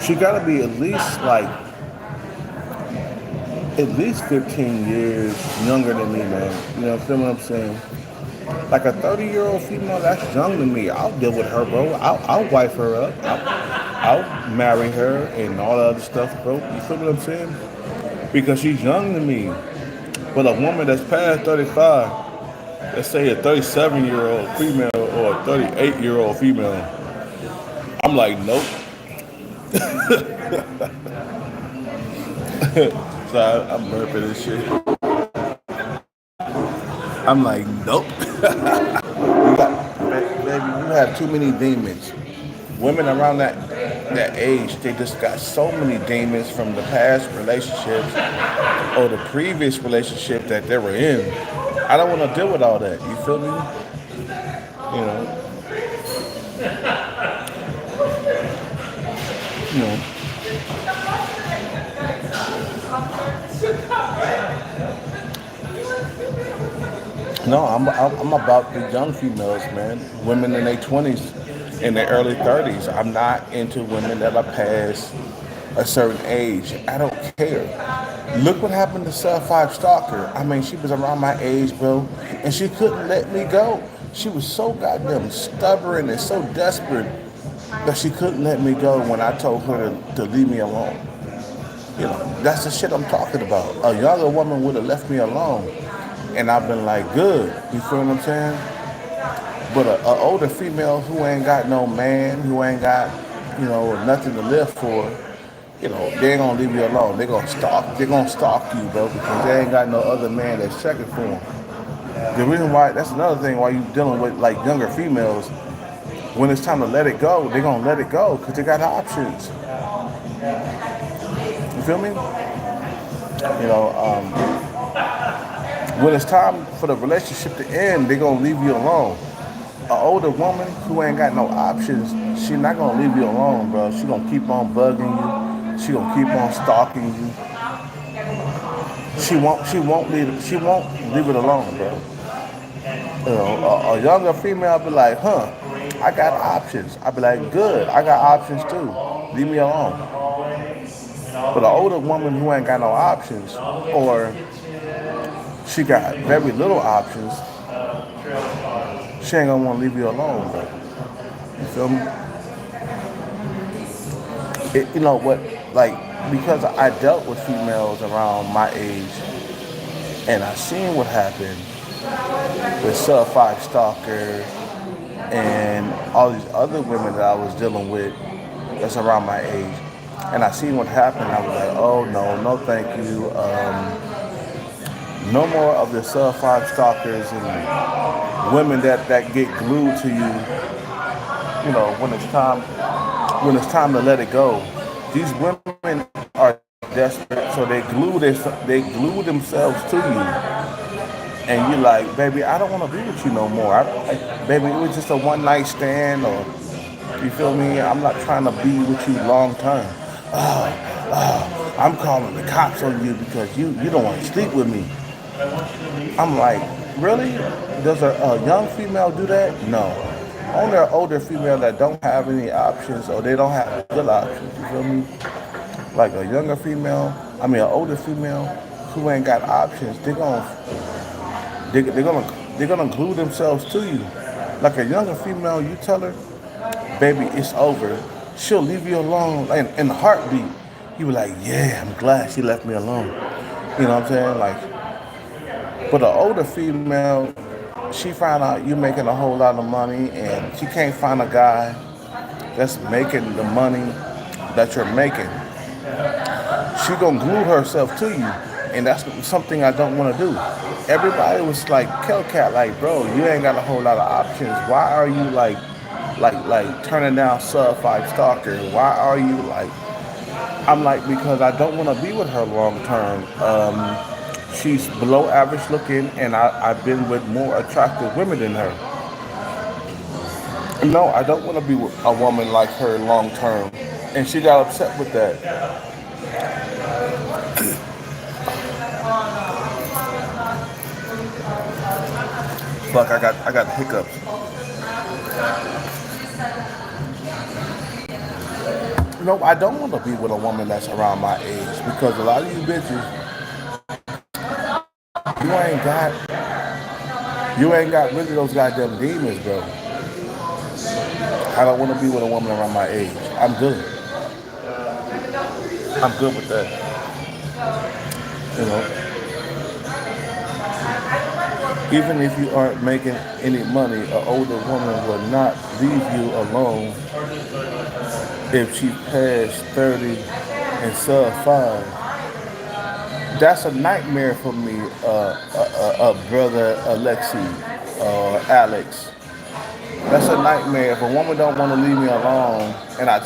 She gotta be at least 15 years younger than me, man. You know, feel what I'm saying? Like a 30-year-old female, that's young to me. I'll deal with her, bro. I'll wife her up. I'll marry her and all that other stuff, bro. You feel what I'm saying? Because she's young to me. But a woman that's past 35, let's say a 37-year-old female or a 38-year-old female, I'm like, nope. So I'm burping this shit. I'm like, nope. Baby, you have too many demons. Women around that age, they just got so many demons from the past relationships or the previous relationship that they were in. I don't want to deal with all that. You feel me? You know, you know. No, I'm about the young females, man. Women in their 20s, in their early 30s. I'm not into women that are past a certain age. I don't care. Look what happened to Sub 5 Stalker. I mean, she was around my age, bro, and she couldn't let me go. She was so goddamn stubborn and so desperate that she couldn't let me go when I told her to leave me alone. You know, that's the shit I'm talking about. A younger woman would have left me alone. And I've been like, good. You feel what I'm saying? But a older female who ain't got no man, who ain't got, nothing to live for, they ain't gonna leave you alone. They're gonna stalk you, bro, because they ain't got no other man that's checking for them. The reason why, that's another thing why you dealing with like younger females, when it's time to let it go, they're gonna let it go because they got options. You feel me? You know, when it's time for the relationship to end, they're gonna leave you alone. An older woman who ain't got no options, she not gonna leave you alone, bro. She gonna keep on bugging you. She gonna keep on stalking you. She won't leave it alone, bro. A younger female be like, huh, I got options. I be like, good, I got options too. Leave me alone. But an older woman who ain't got no options, or she got very little options, she ain't gonna want to leave you alone, bro. You feel me? You know what? Like, because I dealt with females around my age, and I seen what happened with Sub 5 Stalker and all these other women that I was dealing with that's around my age. And I seen what happened. I was like, oh no, no thank you. No more of the Sub 5 Stalkers and women that get glued to you, when it's time to let it go. These women are desperate, so they glue themselves to you. And you're like, baby, I don't want to be with you no more. Baby, it was just a one night stand, or you feel me? I'm not trying to be with you long term. I'm calling the cops on you because you don't want to sleep with me. I'm like, really? Does a young female do that? No. Only an older female that don't have any options, or they don't have good options. You feel me? Like a younger female, an older female who ain't got options, they're gonna glue themselves to you. Like a younger female, you tell her, baby, it's over. She'll leave you alone in a heartbeat. You be like, yeah, I'm glad she left me alone. You know what I'm saying? Like, but an older female, she found out you making a whole lot of money and she can't find a guy that's making the money that you're making, she gonna glue herself to you, and that's something I don't want to do. Everybody was like, "Kelcat, like, bro, you ain't got a whole lot of options. Why are you like turning down sub five stalker? Why are you like?" I'm like, because I don't want to be with her long term. She's below average looking, and I've been with more attractive women than her. No, I don't want to be with a woman like her long term. And she got upset with that. Fuck, I got hiccups. No, I don't want to be with a woman that's around my age because a lot of you bitches, you ain't got you ain't got rid of those goddamn demons, bro. I don't want to be with a woman around my age. I'm good. I'm good with that. You know, even if you aren't making any money, an older woman will not leave you alone if she passed 30 and sub 5. That's a nightmare for me, brother Alexi, Alex. That's a nightmare. If a woman don't want to leave me alone, and when I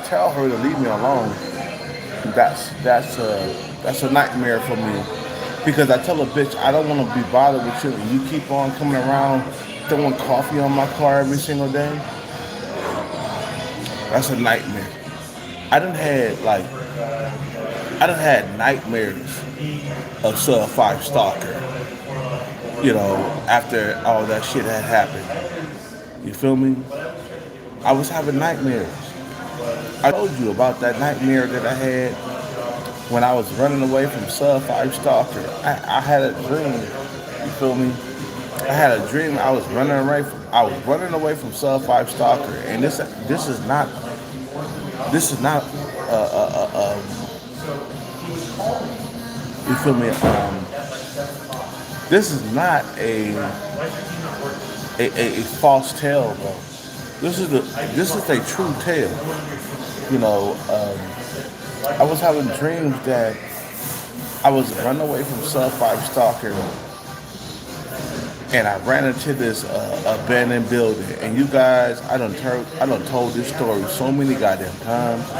tell her to leave me alone, that's a nightmare for me. Because I tell a bitch I don't want to be bothered with you, and you keep on coming around throwing coffee on my car every single day. That's a nightmare. I done had like I done had nightmares of sub five stalker. You know, after all that shit had happened. You feel me? I was having nightmares. I told you about that nightmare that I had when I was running away from sub five stalker. I had a dream. You feel me? I had a dream. I was running away from sub five stalker, and this is not you feel me? This is not a false tale, bro. This is a true tale. You know, I was having dreams that I was running away from sub five stalker, and I ran into this abandoned building. And you guys, I done told this story so many goddamn times.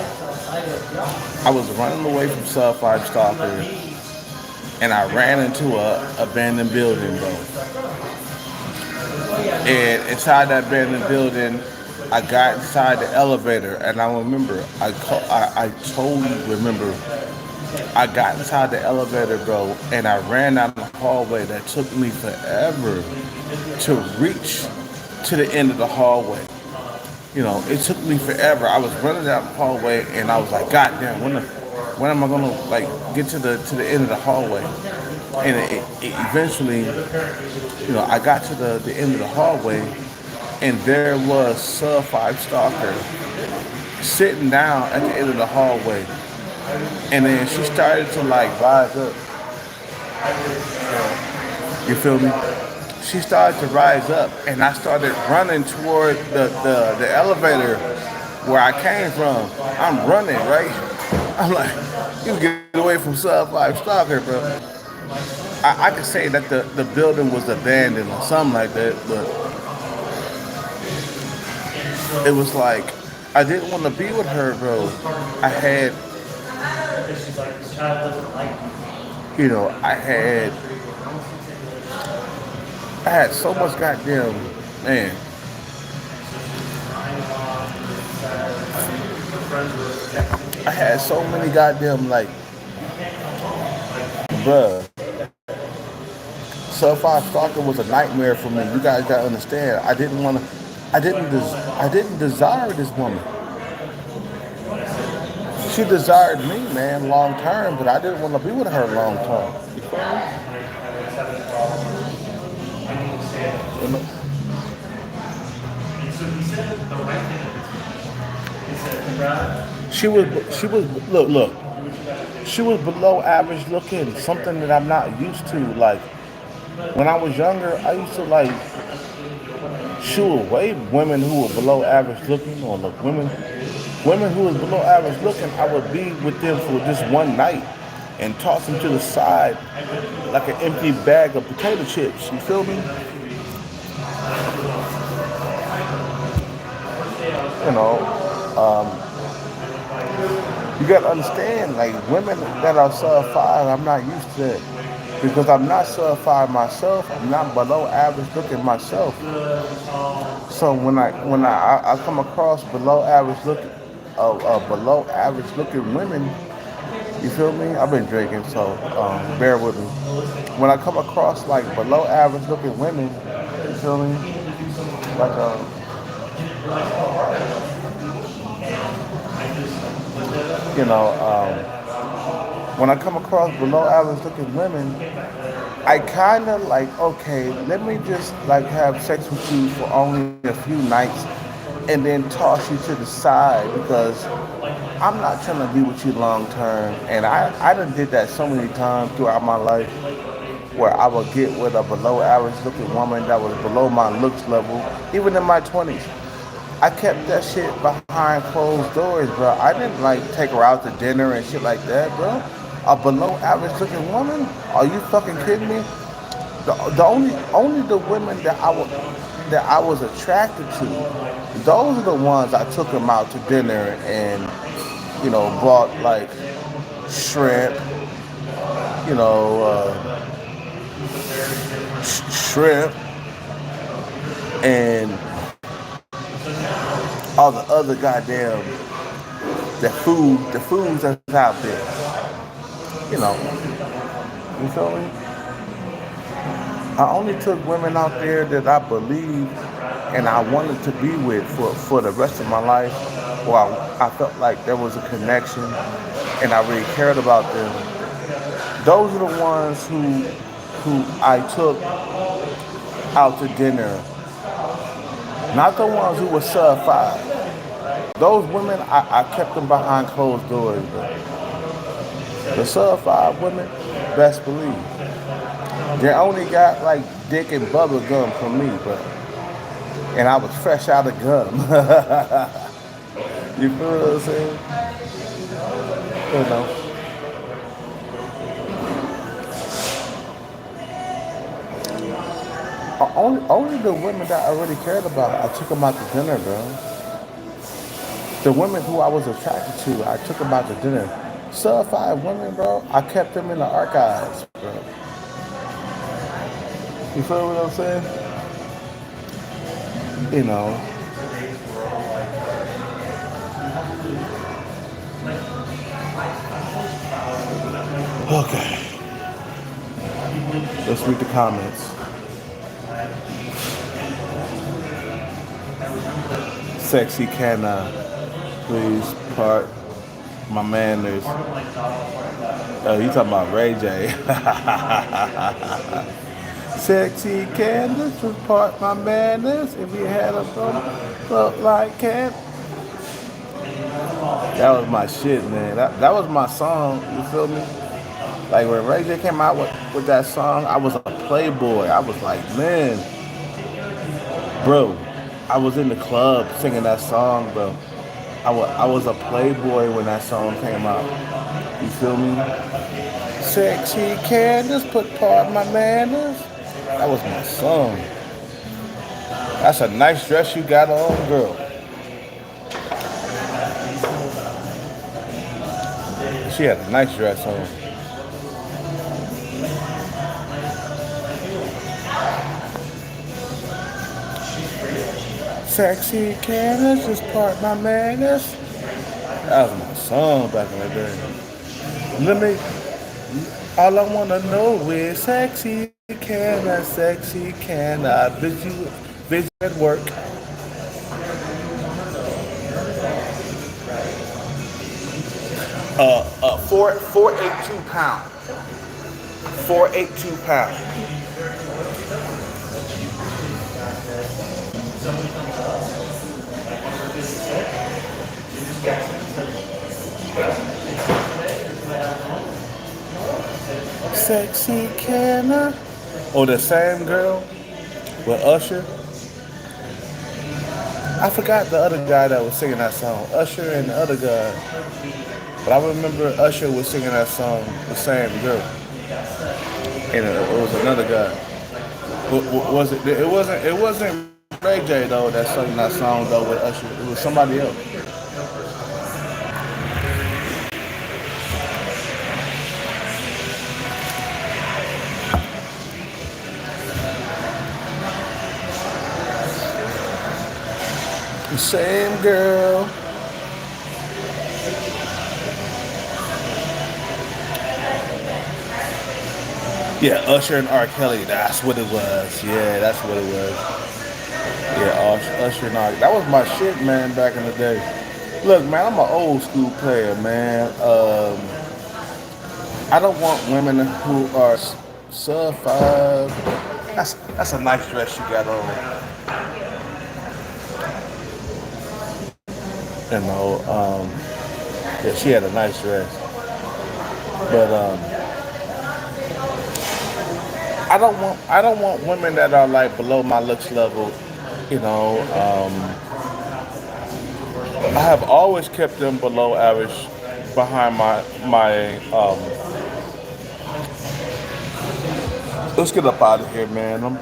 I was running away from sub five stalker, and I ran into a abandoned building, bro. And inside that abandoned building, I got inside the elevator, and I remember I totally remember I got inside the elevator, bro, and I ran down the hallway that took me forever to reach to the end of the hallway. You know, it took me forever. I was running down the hallway, and I was like, God damn, when am I gonna like get to the end of the hallway? And it eventually, you know, I got to the end of the hallway, and there was sub five stalker sitting down at the end of the hallway, and then she started to like rise up. You feel me? She started to rise up, and I started running toward the elevator where I came from. I'm running, right? I'm like, you get away from sub five stalker, bro. I could say that the building was abandoned or something like that, but it was like I didn't want to be with her, bro. I had, you know, I had so much goddamn man. I had so many goddamn like, bruh. Sub five stalker was a nightmare for me. You guys gotta understand. I didn't desire this woman. She desired me, man, long term, but I didn't want to be with her long term. You know? She was look. She was below average looking, something that I'm not used to. Like When I was younger, I used to like shoo away women who were below average looking, or look women who was below average looking. I would be with them for just one night and toss them to the side like an empty bag of potato chips. You feel me? You know, you gotta understand, like women that are sub five, I'm not used to that because I'm not sub five myself. I'm not below average looking myself. So when I come across below average looking women, you feel me? I've been drinking, so bear with me. When I come across like below average looking women, you feel me? Like you know, when I come across below average looking women, I kind of like, okay, let me just like have sex with you for only a few nights and then toss you to the side because I'm not trying to be with you long term. And I done did that so many times throughout my life where I would get with a below average looking woman that was below my looks level, even in my 20s. I kept that shit behind closed doors, bro. I didn't like take her out to dinner and shit like that, bro. A below average looking woman? Are you fucking kidding me? The only the women that I was attracted to, those are the ones I took them out to dinner and bought like shrimp, you know, shrimp and all the other goddamn the foods that's out there. You know, you feel me? I only took women out there that I believed and I wanted to be with for the rest of my life, or I felt like there was a connection and I really cared about them. Those are the ones who I took out to dinner, not the ones who were sub five. Those women, I kept them behind closed doors. But the sub five women, best believe, they only got like dick and bubble gum from me, but and I was fresh out of gum. You feel what I'm saying? You know. Only the women that I really cared about, I took them out to dinner, bro. The women who I was attracted to, I took them out to dinner. Sub five women, bro, I kept them in the archives, bro. You feel what I'm saying? You know. Okay. Let's read the comments. Sexy can please part my manners. Oh, you talking about Ray J. Sexy Candace was part my manners. If you had a phone, look like Cant. That was my shit, man. That was my song. You feel me? Like when Ray J came out with that song, I was a playboy. I was like, man, bro. I was in the club singing that song, bro. I was a playboy when that song came out. You feel me? Sexy Candace put part my manners. That was my song. That's a nice dress you got on, girl. She had a nice dress on. Sexy Candace just part my manners. That was my song back in the day. Let me. All I wanna know is sexy can I visit at work. 482 pounds. 482 pounds. Sexy can I Or the same girl with Usher. I forgot the other guy that was singing that song. Usher and the other guy. But I remember Usher was singing that song, the same girl. And it was another guy. Was it? It wasn't. It wasn't Ray J though that sang that song though with Usher. It was somebody else. The same girl. Yeah, Usher and R. Kelly. That's what it was. Yeah, that's what it was. Yeah, Usher and R. That was my shit, man, back in the day. Look, man, I'm an old school player, man. I don't want women who are sub five. That's a nice dress you got on. You know, yeah, she had a nice dress, but I don't want women that are like below my looks level. You know, I have always kept them below average behind my. Let's get up out of here, man.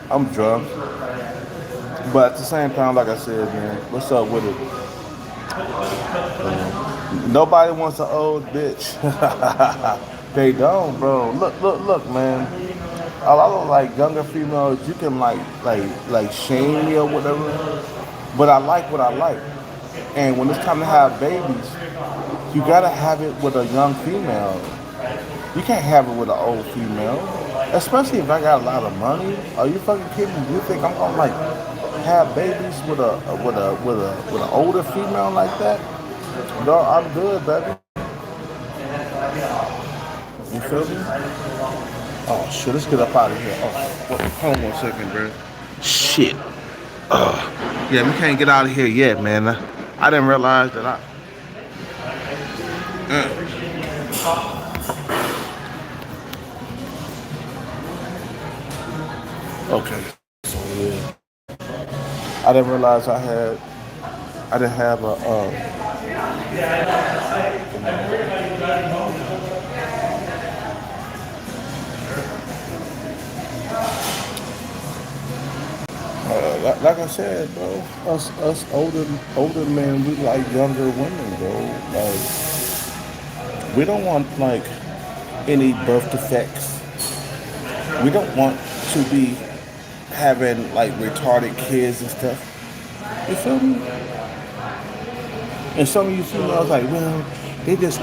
I'm drunk, but at the same time, like I said, man, what's up with it? Nobody wants an old bitch. They don't, bro. Look, man. A lot of like younger females, you can like shame me or whatever, but I like what I like. And when it's time to have babies, you gotta have it with a young female. You can't have it with an old female, especially if I got a lot of money. Are you fucking kidding me? You think I'm gonna like have babies with an older female like that? No, I'm good, baby. You feel me? Oh shit, let's get up out of here. Oh, hold on 1 second, bro. Shit. Yeah, we can't get out of here yet, man. I didn't realize that okay. So yeah, I didn't realize I didn't have a. Like I said, bro, us older men, we like younger women, bro. Like we don't want like any birth defects. We don't want to be having like retarded kids and stuff. You feel me? And some of you females like, well, they just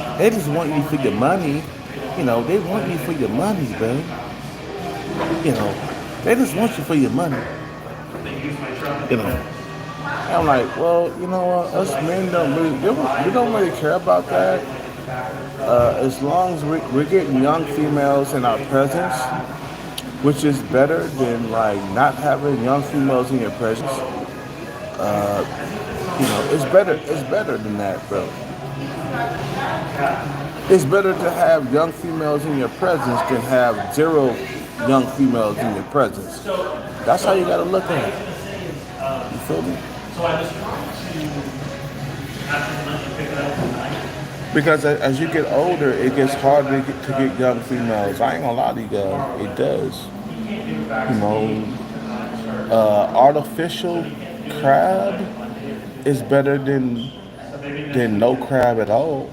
want you for your money. You know, they want you for your money, bro. You know, they just want you for your money. You know. And I'm like, well, you know what? Us men we don't really care about that. As long as we're getting young females in our presence, which is better than like not having young females in your presence. You know, it's better. It's better than that, bro. It's better to have young females in your presence than have zero young females in your presence. That's how you gotta look at it. You feel me? Because as you get older, it gets harder to get young females. I ain't gonna lie to you guys, it does. You know, artificial crab is better than no crab at all.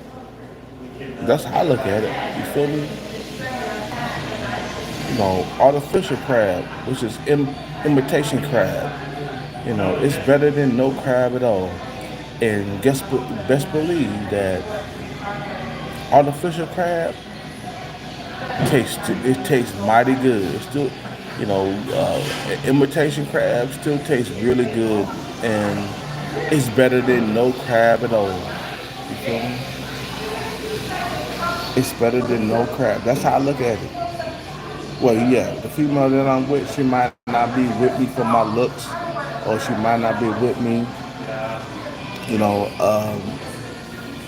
That's how I look at it. You feel me? You know, artificial crab, which is imitation crab. You know, it's better than no crab at all. And best believe that artificial crab tastes mighty good. It's still, you know, imitation crab still tastes really good, and it's better than no crab at all. You feel me? It's better than no crab. That's how I look at it. Well, yeah, the female that I'm with, she might not be with me for my looks, or she might not be with me, you know,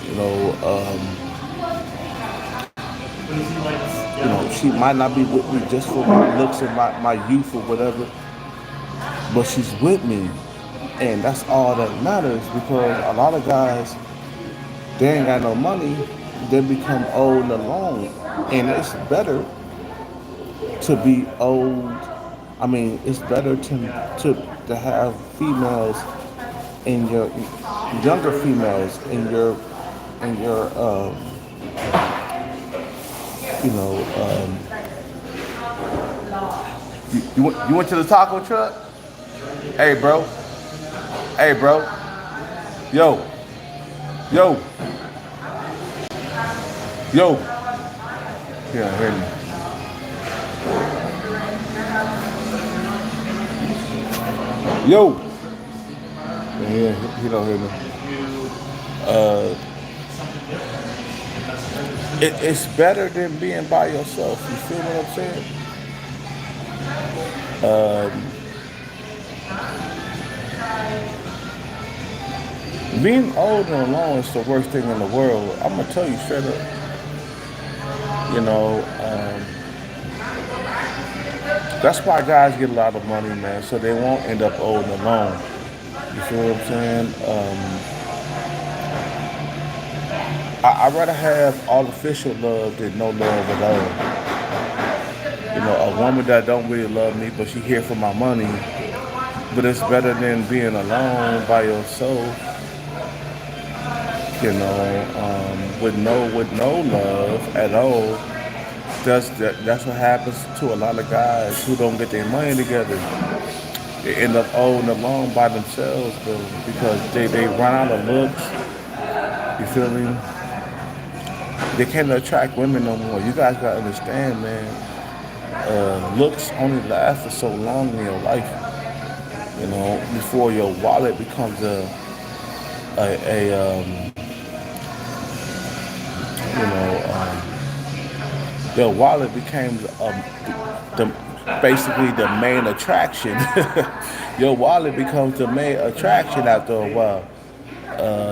you know, She might not be with me just for my looks and my youth or whatever, but she's with me. And that's all that matters because a lot of guys, they ain't got no money, they become old and alone. And it's better to be old. I mean, it's better to have females in your younger females in your you know you went to the taco truck. Hey bro, hey bro, yo yo yo. Yeah, hear me. Yo. Yeah, he don't hear me. Uh, it's better than being by yourself. You feel what I'm saying? Being old and alone is the worst thing in the world. I'm gonna tell you straight up. You know, that's why guys get a lot of money, man, so they won't end up old and alone. You feel what I'm saying? I'd rather have artificial love than no love at all. A woman that don't really love me, but she here for my money. But it's better than being alone by yourself, with no love at all. That's what happens to a lot of guys who don't get their money together. They end up old and alone by themselves, bro, because they run out of looks. You feel me? They can't attract women no more. You guys gotta understand, man. Looks only last for so long in your life. Before your wallet becomes a you know, your wallet became the basically the main attraction. Your wallet becomes the main attraction after a while.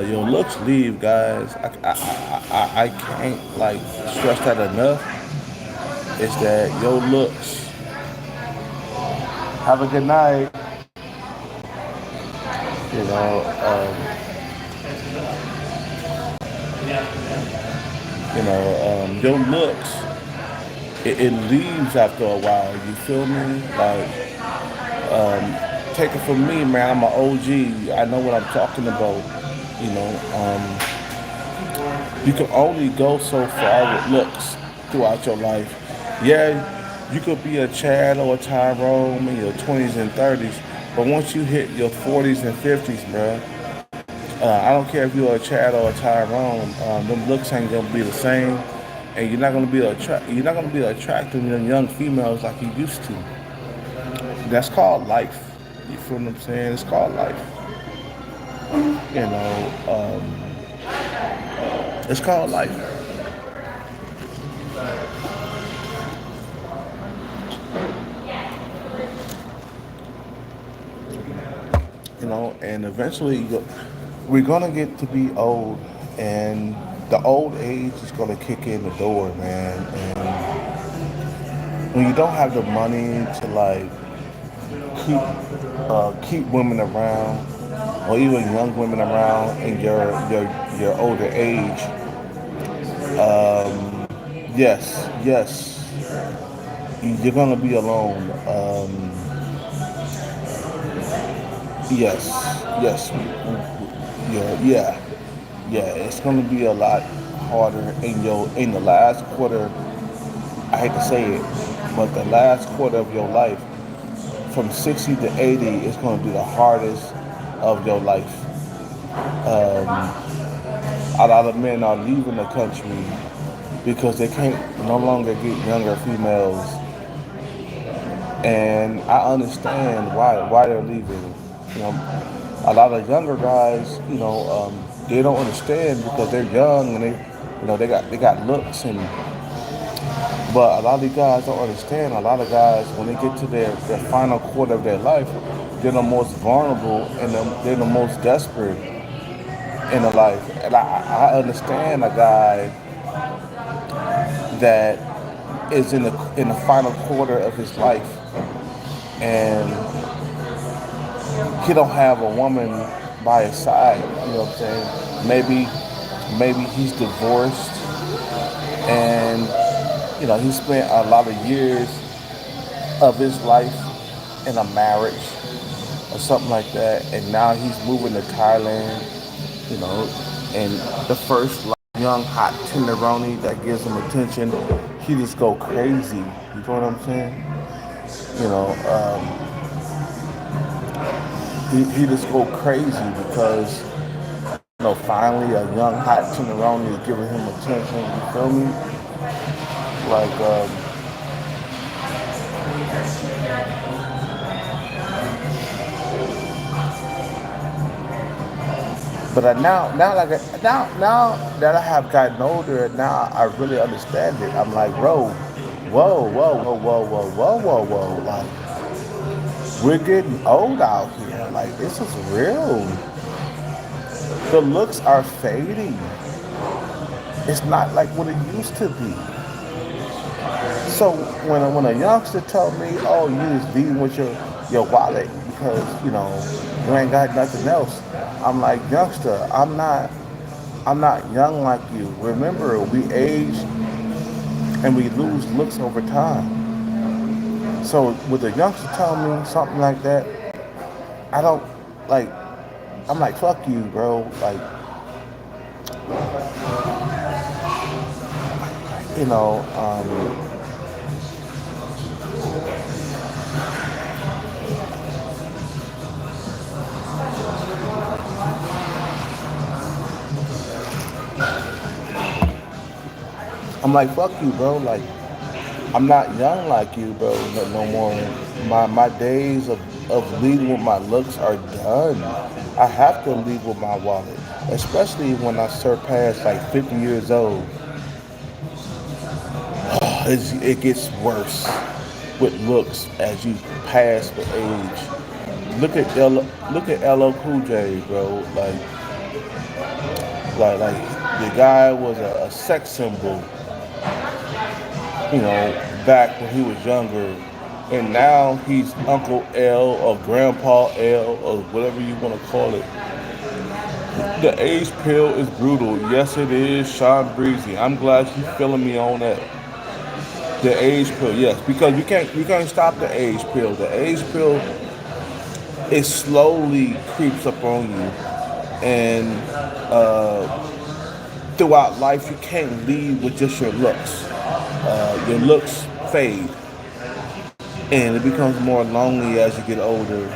Your looks leave, guys. I can't like stress that enough. Is that your looks? Have a good night. You know, your looks. It leaves after a while. You feel me? Like, take it from me, man. I'm an OG. I know what I'm talking about. You know, you can only go so far with looks throughout your life. Yeah, you could be a Chad or a Tyrone in your 20s and 30s, but once you hit your 40s and 50s, bro, I don't care if you're a Chad or a Tyrone, them looks ain't gonna be the same, and you're not gonna be attracting young females like you used to. That's called life. You feel what I'm saying? It's called life. You know, it's called life. And eventually we're gonna get to be old, and the old age is gonna kick in the door, man. And when you don't have the money to like keep women around, or even young women around in your older age, yes, you're gonna be alone. Yes, yes, yeah. It's gonna be a lot harder in the last quarter. I hate to say it, but the last quarter of your life, from 60 to 80, is gonna be the hardest of your life. A lot of men are leaving the country because they can't no longer get younger females, and I understand why they're leaving. You know, a lot of younger guys, they don't understand because they're young and they got looks, and but a lot of these guys don't understand. A lot of guys, when they get to their final quarter of their life, they're the most vulnerable and they're the most desperate in the life. And I understand a guy that is in the final quarter of his life, and he don't have a woman by his side. You know what I'm saying? Maybe he's divorced, and he spent a lot of years of his life in a marriage or something like that, and now he's moving to Thailand. You know, and the first young hot tenderoni that gives him attention, he just go crazy. You know what I'm saying? You know, he just go crazy because finally a young hot tenderoni is giving him attention. You feel me? Like, but now that I have gotten older, now I really understand it. I'm like, bro, whoa, like we're getting old out here. Like this is real. The looks are fading. It's not like what it used to be. So when a youngster told me, "Oh, you just leaving with your wallet because you ain't got nothing else," I'm like, "Youngster, I'm not young like you. Remember, we age and we lose looks over time. So with a youngster telling me something like that, I don't like. I'm like, fuck you, bro. Like, you know, um, I'm like, fuck you, bro. Like, I'm not young like you, bro. No more. My days of leading with my looks are done. I have to lead with my wallet, especially when I surpass like 50 years old. It gets worse with looks as you pass the age. Look at LL Cool J, bro. Like the guy was a sex symbol, back when he was younger, and now he's Uncle L or Grandpa L or whatever you want to call it. The age pill is brutal. Yes, it is, Sean Breezy. I'm glad you feeling me on that. The age pill, yes, because you can't stop the age pill. The age pill it slowly creeps up on you, and throughout life you can't lead with just your looks. Your looks fade, and it becomes more lonely as you get older.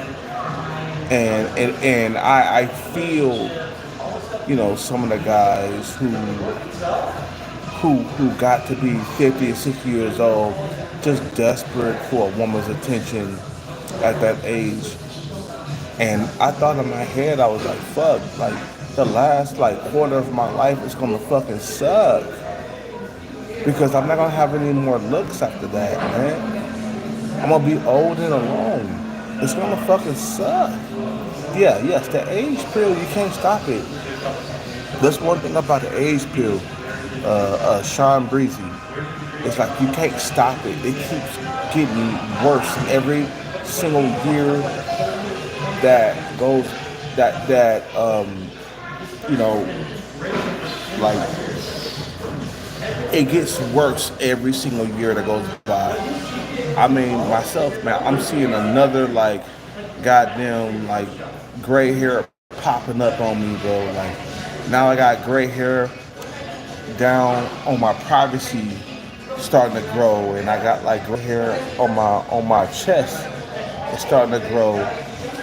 And I feel some of the guys who got to be 50 and 60 years old, just desperate for a woman's attention at that age. And I thought in my head, I was like, fuck, like the last like quarter of my life is gonna fucking suck. Because I'm not gonna have any more looks after that, man. I'm gonna be old and alone. It's gonna fucking suck. Yeah, yes, the age pill, you can't stop it. That's one thing about the age pill, Sean Breezy. It's like you can't stop it. It keeps getting worse every single year that goes that you know like it gets worse every single year that goes by. I mean myself, man, I'm seeing another like goddamn like gray hair popping up on me, bro. Like now I got gray hair down on my privacy starting to grow, and I got like gray hair on my chest. It's starting to grow.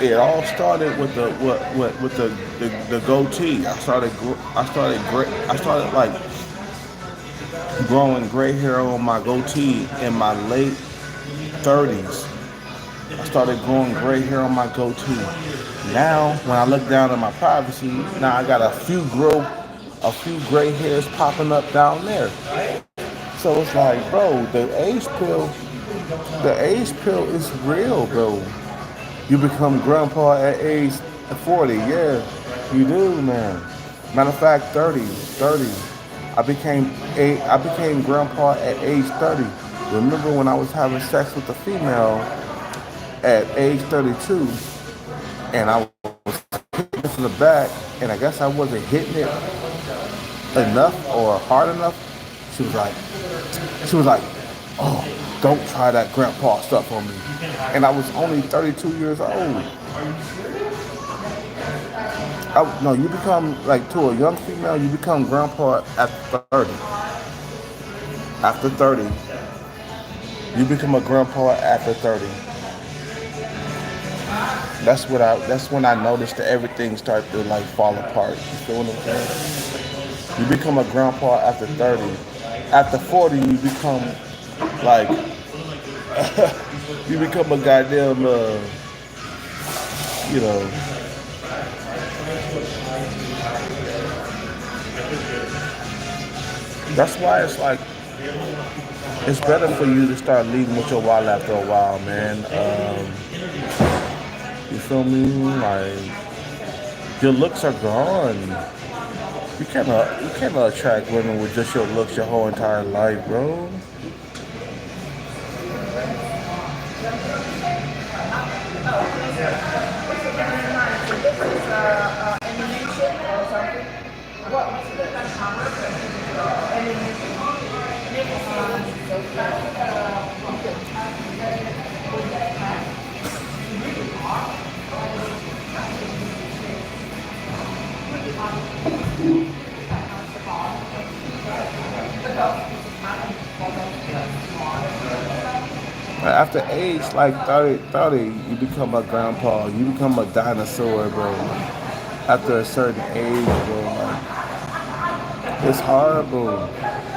It all started with the goatee. I started like growing gray hair on my goatee in my late 30s. I started growing gray hair on my goatee. Now, when I look down at my privacy, now I got a few gray hairs popping up down there. So it's like, bro, the age pill is real, bro. You become grandpa at age 40, yeah, you do, man. Matter of fact, 30. I became grandpa at age 30. remember when I was having sex with a female at age 32, and I was hitting it from the back, and I guess I wasn't hitting it enough or hard enough. She was like, she was like, oh, don't try that grandpa stuff on me. And I was only 32 years old. No, you become like to a young female, you become grandpa after 30. After 30, you become a grandpa after 30. That's when I noticed that everything started to like fall apart. You feel what I'm saying? You become a grandpa after 30. After 40, you become like you become a goddamn you know. That's why it's like it's better for you to start leading with your wallet after a while, man. You feel me? Like your looks are gone. You can't attract women with just your looks your whole entire life, bro. After age like 30, you become a grandpa. You become a dinosaur, bro. After a certain age, bro, like it's horrible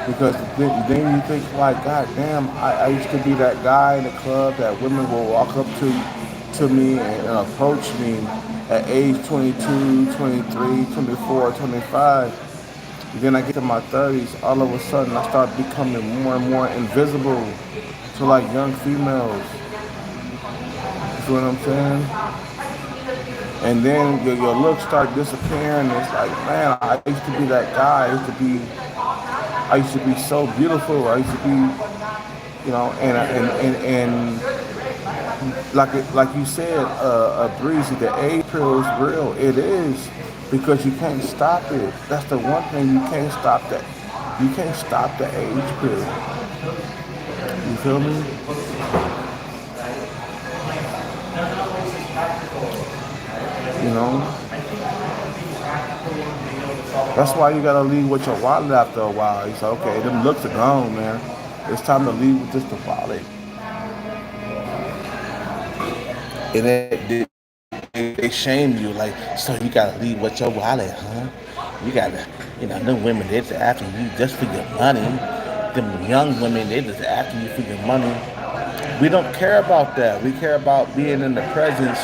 because then you think like, God damn, I used to be that guy in the club that women will walk up to me and approach me at age 22, 23, 24, 25. Then I get to my 30s, all of a sudden I start becoming more and more invisible to like young females. You see what I'm saying? And then your looks start disappearing. It's like, man, I used to be that guy. I used to be so beautiful. I used to be, and like you said, Breezy, the age pill is real. It is because you can't stop it. That's the one thing you can't stop that. You can't stop the age pill. You feel me? You know. That's why you gotta leave with your wallet after a while. You say, okay, them looks are gone, man. It's time to leave with just the wallet. And they shame you, like, so you gotta leave with your wallet, huh? You gotta, them women, they just after you just for your money. Them young women, they just after you for your money. We don't care about that. We care about being in the presence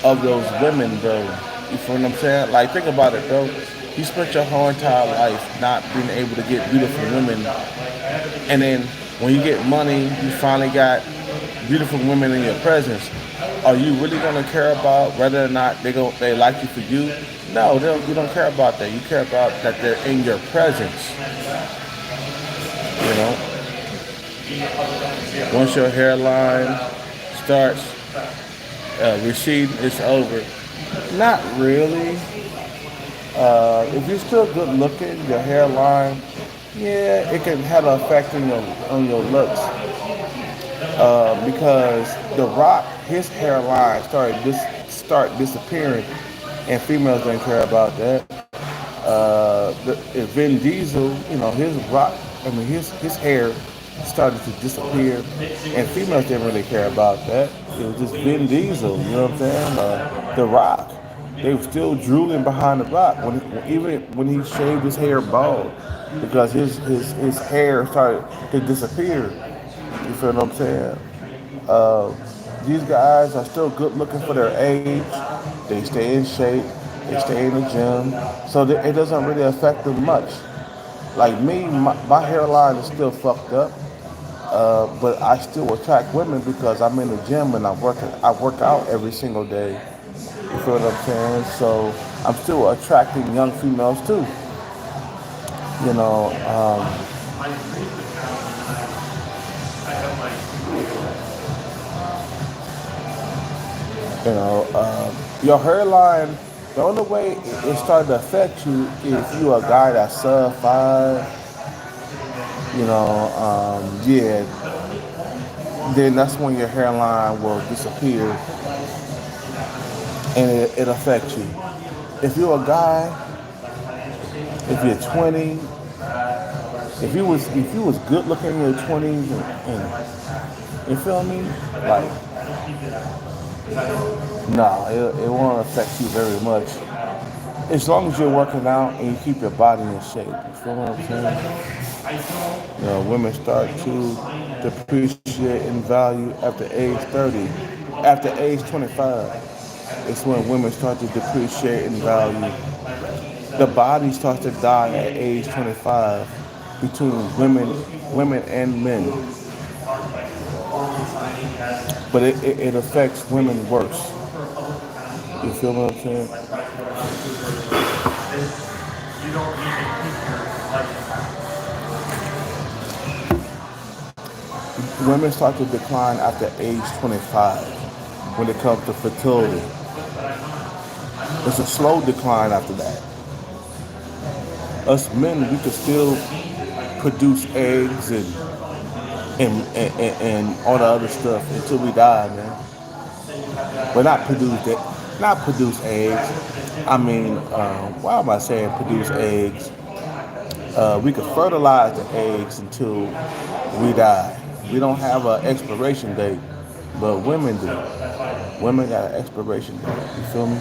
of those women, bro. You feel what I'm saying? Like, think about it, bro. You spent your whole entire life not being able to get beautiful women, and then when you get money, you finally got beautiful women in your presence. Are you really gonna care about whether or not they like you for you? No, you don't care about that. You care about that they're in your presence. You know, once your hairline starts receding, it's over. Not really. If you're still good looking, your hairline, yeah, it can have an effect on your looks. Because The Rock, his hairline start disappearing, and females don't care about that. Vin Diesel, his hair started to disappear, and females didn't really care about that. It was just Vin Diesel, you know what I'm saying? The Rock, they were still drooling behind The Rock even when he shaved his hair bald, because his hair started to disappear. You feel what I'm saying? Uh, these guys are still good looking for their age. They stay in shape. They stay in the gym, so it doesn't really affect them much. Like me, my hairline is still fucked up, but I still attract women because I'm in the gym and I work out every single day. You feel what I'm saying? So I'm still attracting young females too. You know, You know, your hairline. The only way it started to affect you if you a guy that's sub 5. Yeah, then that's when your hairline will disappear and it affects you. If you're a guy, if you're 20, if you was good looking in your 20s and you feel me, like nah, it won't affect you very much as long as you're working out and you keep your body in shape. You feel what I'm saying? Women start to depreciate in value after age 30. After age 25, it's when women start to depreciate in value. The body starts to die at age 25 between women and men, but it affects women worse. You feel what I'm saying? Women start to decline after age 25 when it comes to fertility. It's a slow decline after that. Us men, we can still produce eggs and all the other stuff until we die, man. But not produce eggs. I mean, why am I saying produce eggs? We can fertilize the eggs until we die. We don't have an expiration date, but women do. Women got an expiration date. You feel me?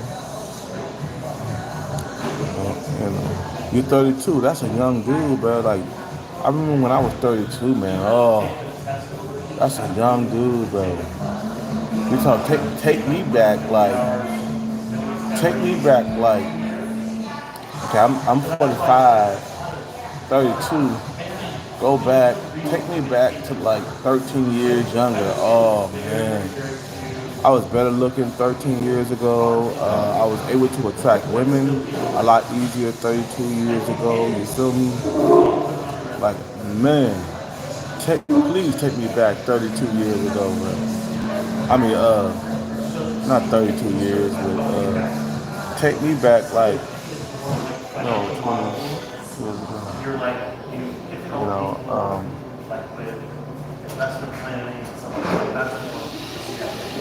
You're 32. That's a young dude, bro. Like, I remember when I was 32, man. Oh, that's a young dude, bro. You talk, take me back, okay, I'm 45, 32. Go back, take me back to like 13 years younger. Oh man, I was better looking 13 years ago. I was able to attract women a lot easier 32 years ago. You feel me? Like, man, please take me back 32 years ago, man. I mean, not 32 years, but take me back like, no, 20 years ago. You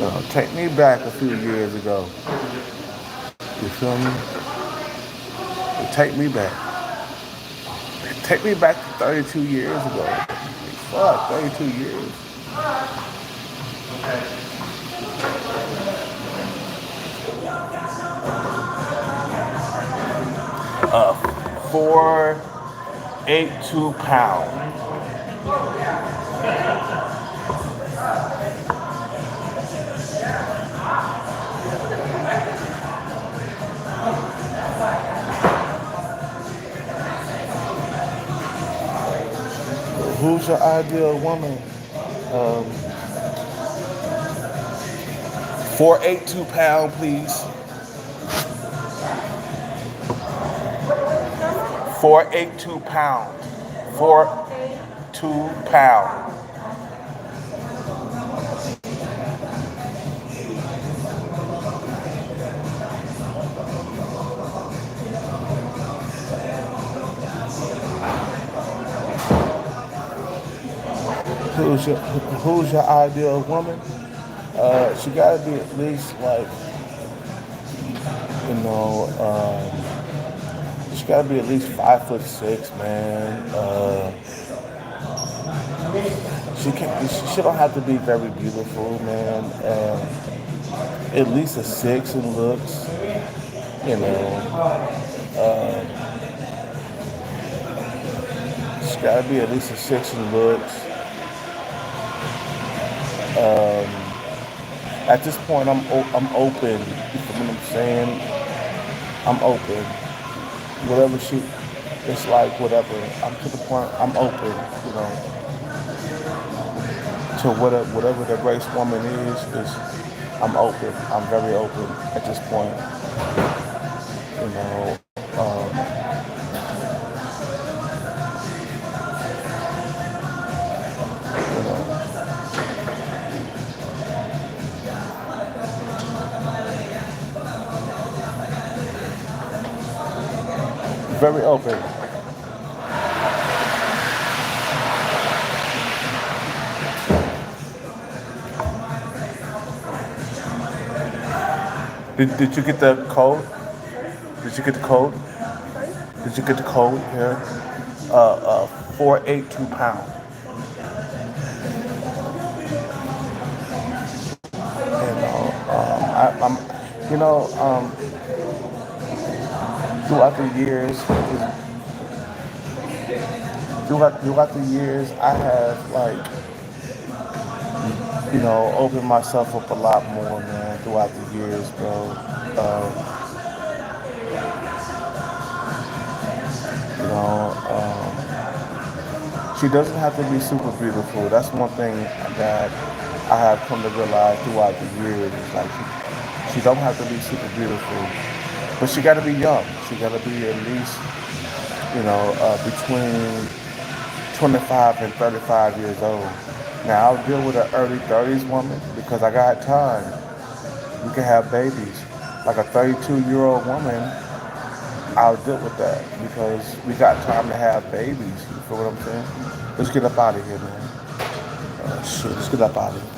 know, take me back a few years ago. You feel me? Take me back. Take me back to 32 years ago. Fuck, 32 years. Uh, 482 pounds. Who's your ideal woman? 482 pound, please. 482 pounds. 482 pounds. Who's your ideal woman? She gotta be at least like, you know, she gotta be at least 5'6", man. She don't have to be very beautiful, man. At least a 6 in looks, you know. She gotta be at least a 6 in looks. At this point, I'm open. You feel what I'm saying? I'm open. Whatever it's like whatever. I'm to the point. I'm open. You know, to whatever the race woman is. I'm open. I'm very open at this point. You know. You know. Very open. Did you get the code? Did you get the code? Did you get the code here? 482 pound. I'm, throughout the years, throughout the years, I have opened myself up a lot more, man. Throughout the years, bro. Um, you know, she doesn't have to be super beautiful. That's one thing that I have come to realize throughout the years. It's like she don't have to be super beautiful, but she got to be young. She got to be at least, between 25 and 35 years old. Now I'll deal with an early 30s woman because I got time. We can have babies. Like a 32-year-old woman, I'll deal with that because we got time to have babies. You feel what I'm saying? Let's get up out of here, man. Shit, let's get up out of here.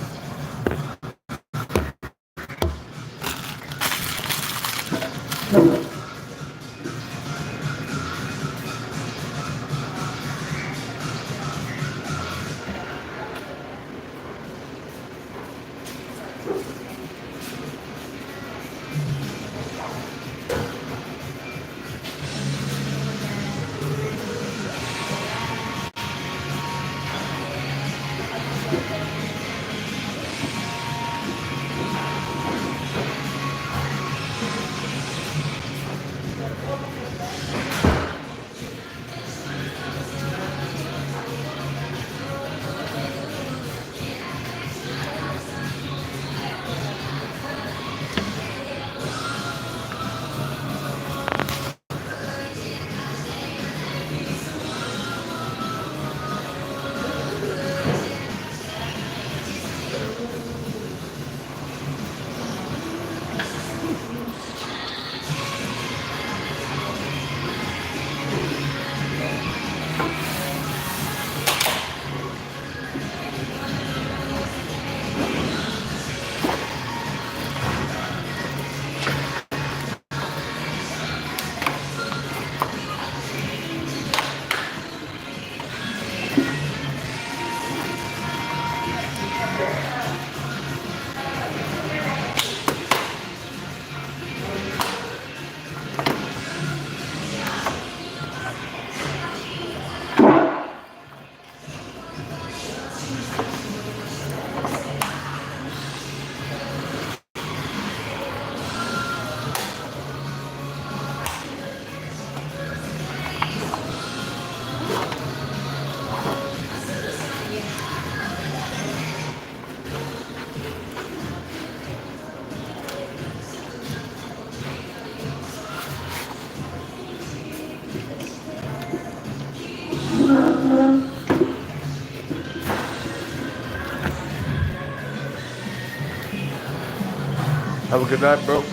Have a good night, bro.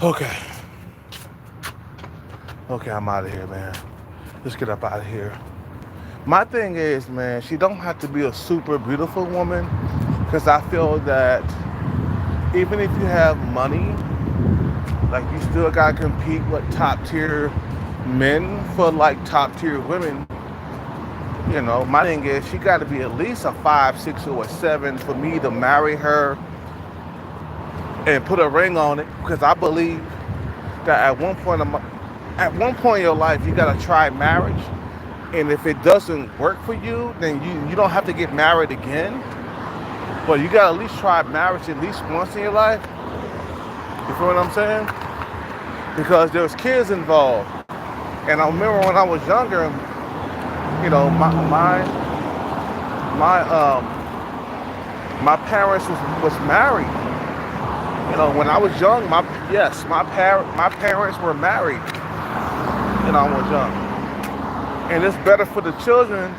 Okay. Okay, I'm out of here, man. Let's get up out of here. My thing is, man, she don't have to be a super beautiful woman because I feel that even if you have money, like you still gotta compete with top tier men for like top tier women. My thing is she gotta be at least a 5, 6, or a 7 for me to marry her and put a ring on it because I believe that at one point in your life you gotta try marriage, and if it doesn't work for you, then you don't have to get married again. But you gotta at least try marriage at least once in your life. You feel what I'm saying? Because there's kids involved. And I remember when I was younger, my parents was married. When I was young, my parents were married. When I was young, and it's better for the children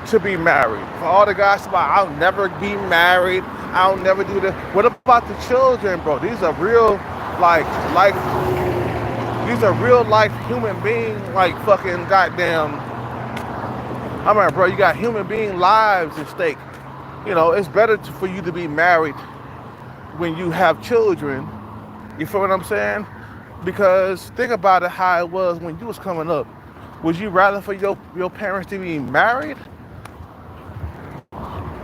to be married. For all the guys about I'll never be married, I'll never do this. What about the children, bro? These are real, like, life. These are real life human beings, like fucking goddamn. I mean, bro, you got human being lives at stake. You know, it's better for you to be married when you have children. You feel what I'm saying? Because think about it, how it was when you was coming up. Would you rather for your parents to be married,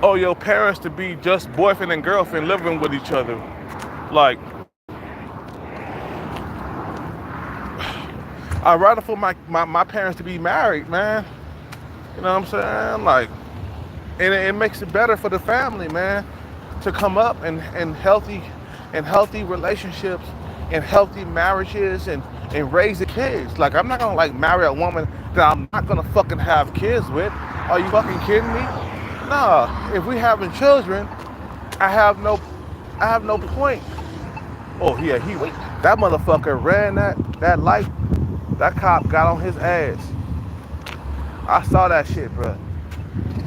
or your parents to be just boyfriend and girlfriend living with each other? Like, I'd rather for my parents to be married, man. You know what I'm saying? Like, and it makes it better for the family, man, to come up and healthy relationships and healthy marriages and raise the kids. Like, I'm not gonna like marry a woman that I'm not gonna fucking have kids with. Are you fucking kidding me? Nah. If we having children, I have no point. Oh yeah, that motherfucker ran that light. That cop got on his ass. I saw that shit, bro.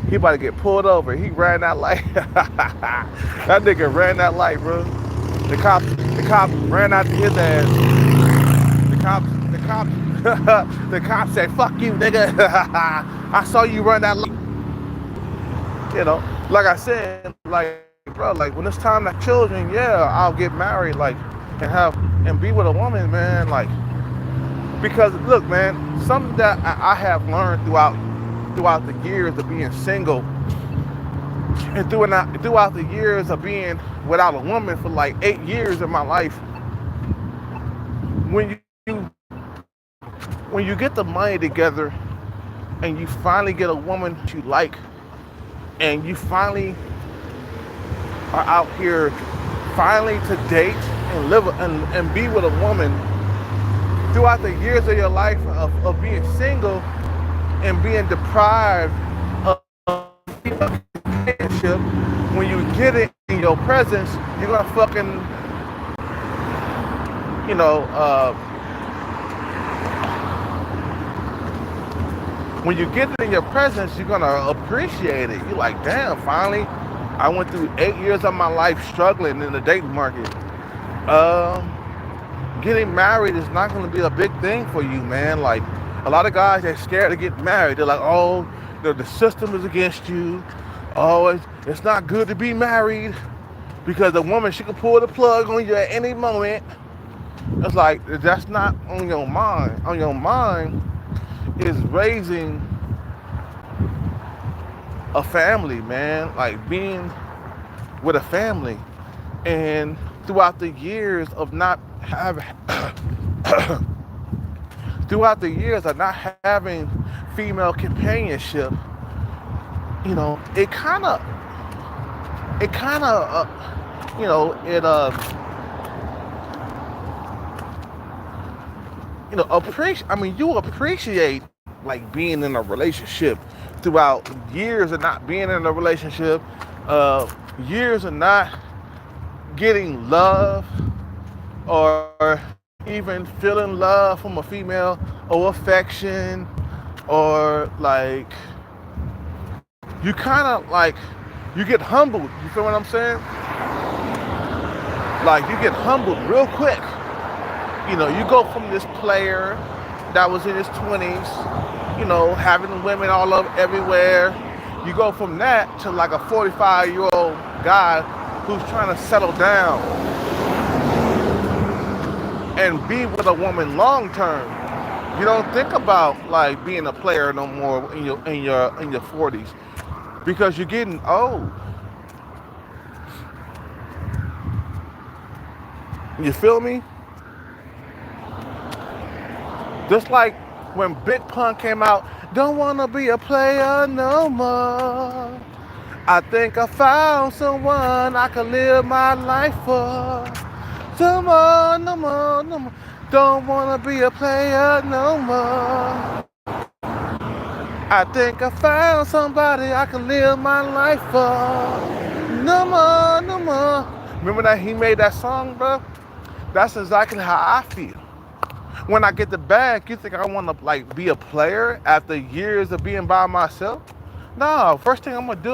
He about to get pulled over. He ran that light. That nigga ran that light, bro. The cop ran out to his ass. The cop said, "Fuck you, nigga." I saw you run that light. You know, like I said, like, bro, like when it's time to have children, yeah, I'll get married, like, and be with a woman, man, like, because look, man, something that I have learned throughout the years of being single, and throughout the years of being without a woman for like 8 years of my life, when you get the money together and you finally get a woman that you like, and you finally are out here finally to date and live and be with a woman, throughout the years of your life of being single and being deprived of companionship, when you get it in your presence, you're gonna fucking, you know, when you get it in your presence, you're gonna appreciate it. You're like, damn, finally, I went through 8 years of my life struggling in the dating market. Getting married is not gonna be a big thing for you, man. Like, a lot of guys, they're scared to get married. They're like, oh, the system is against you. Oh, it's not good to be married because the woman, she can pull the plug on you at any moment. It's like, that's not on your mind. On your mind is raising a family, man. Like, being with a family. And throughout the years of not having female companionship, you know, it kind of you know, you appreciate like being in a relationship throughout years of not being in a relationship, years of not getting love or even feeling love from a female, or affection, or like, you kind of like, you get humbled. You feel what I'm saying? Like, you get humbled real quick. You know, you go from this player that was in his 20s, you know, having women all over everywhere. You go from that to like a 45-year-old guy who's trying to settle down and be with a woman long term. You don't think about like being a player no more in your 40s, because you're getting old. You feel me? Just like when Big Pun came out, don't wanna be a player no more. I think I found someone I can live my life for. No more, no more, no more. Don't wanna be a player no more. I think I found somebody I can live my life for. No more, no more. Remember that he made that song, bro? That's exactly how I feel. When I get the bag, you think I want to like be a player after years of being by myself? No. First thing I'm gonna do,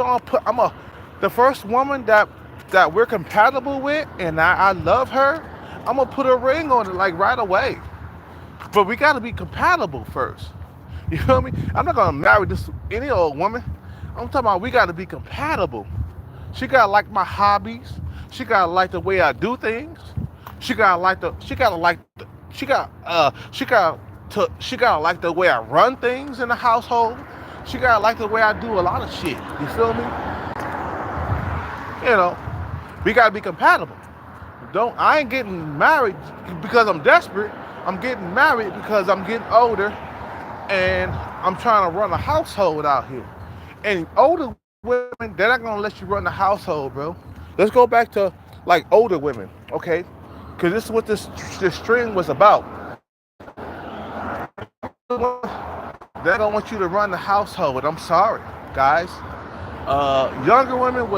the first woman that that we're compatible with, and I love her, I'm gonna put a ring on it like right away. But we gotta be compatible first. You feel me? I'm not gonna marry this any old woman. I'm talking about we gotta be compatible. She gotta like my hobbies. She gotta like the way I do things. She gotta like the way I run things in the household. She gotta like the way I do a lot of shit. You feel me? You know, we gotta be compatible. I ain't getting married because I'm desperate. I'm getting married because I'm getting older and I'm trying to run a household out here. And older women, they're not gonna let you run the household, bro. Let's go back to like older women, okay? Because this is what this string was about. They don't want you to run the household. I'm sorry, guys. Younger women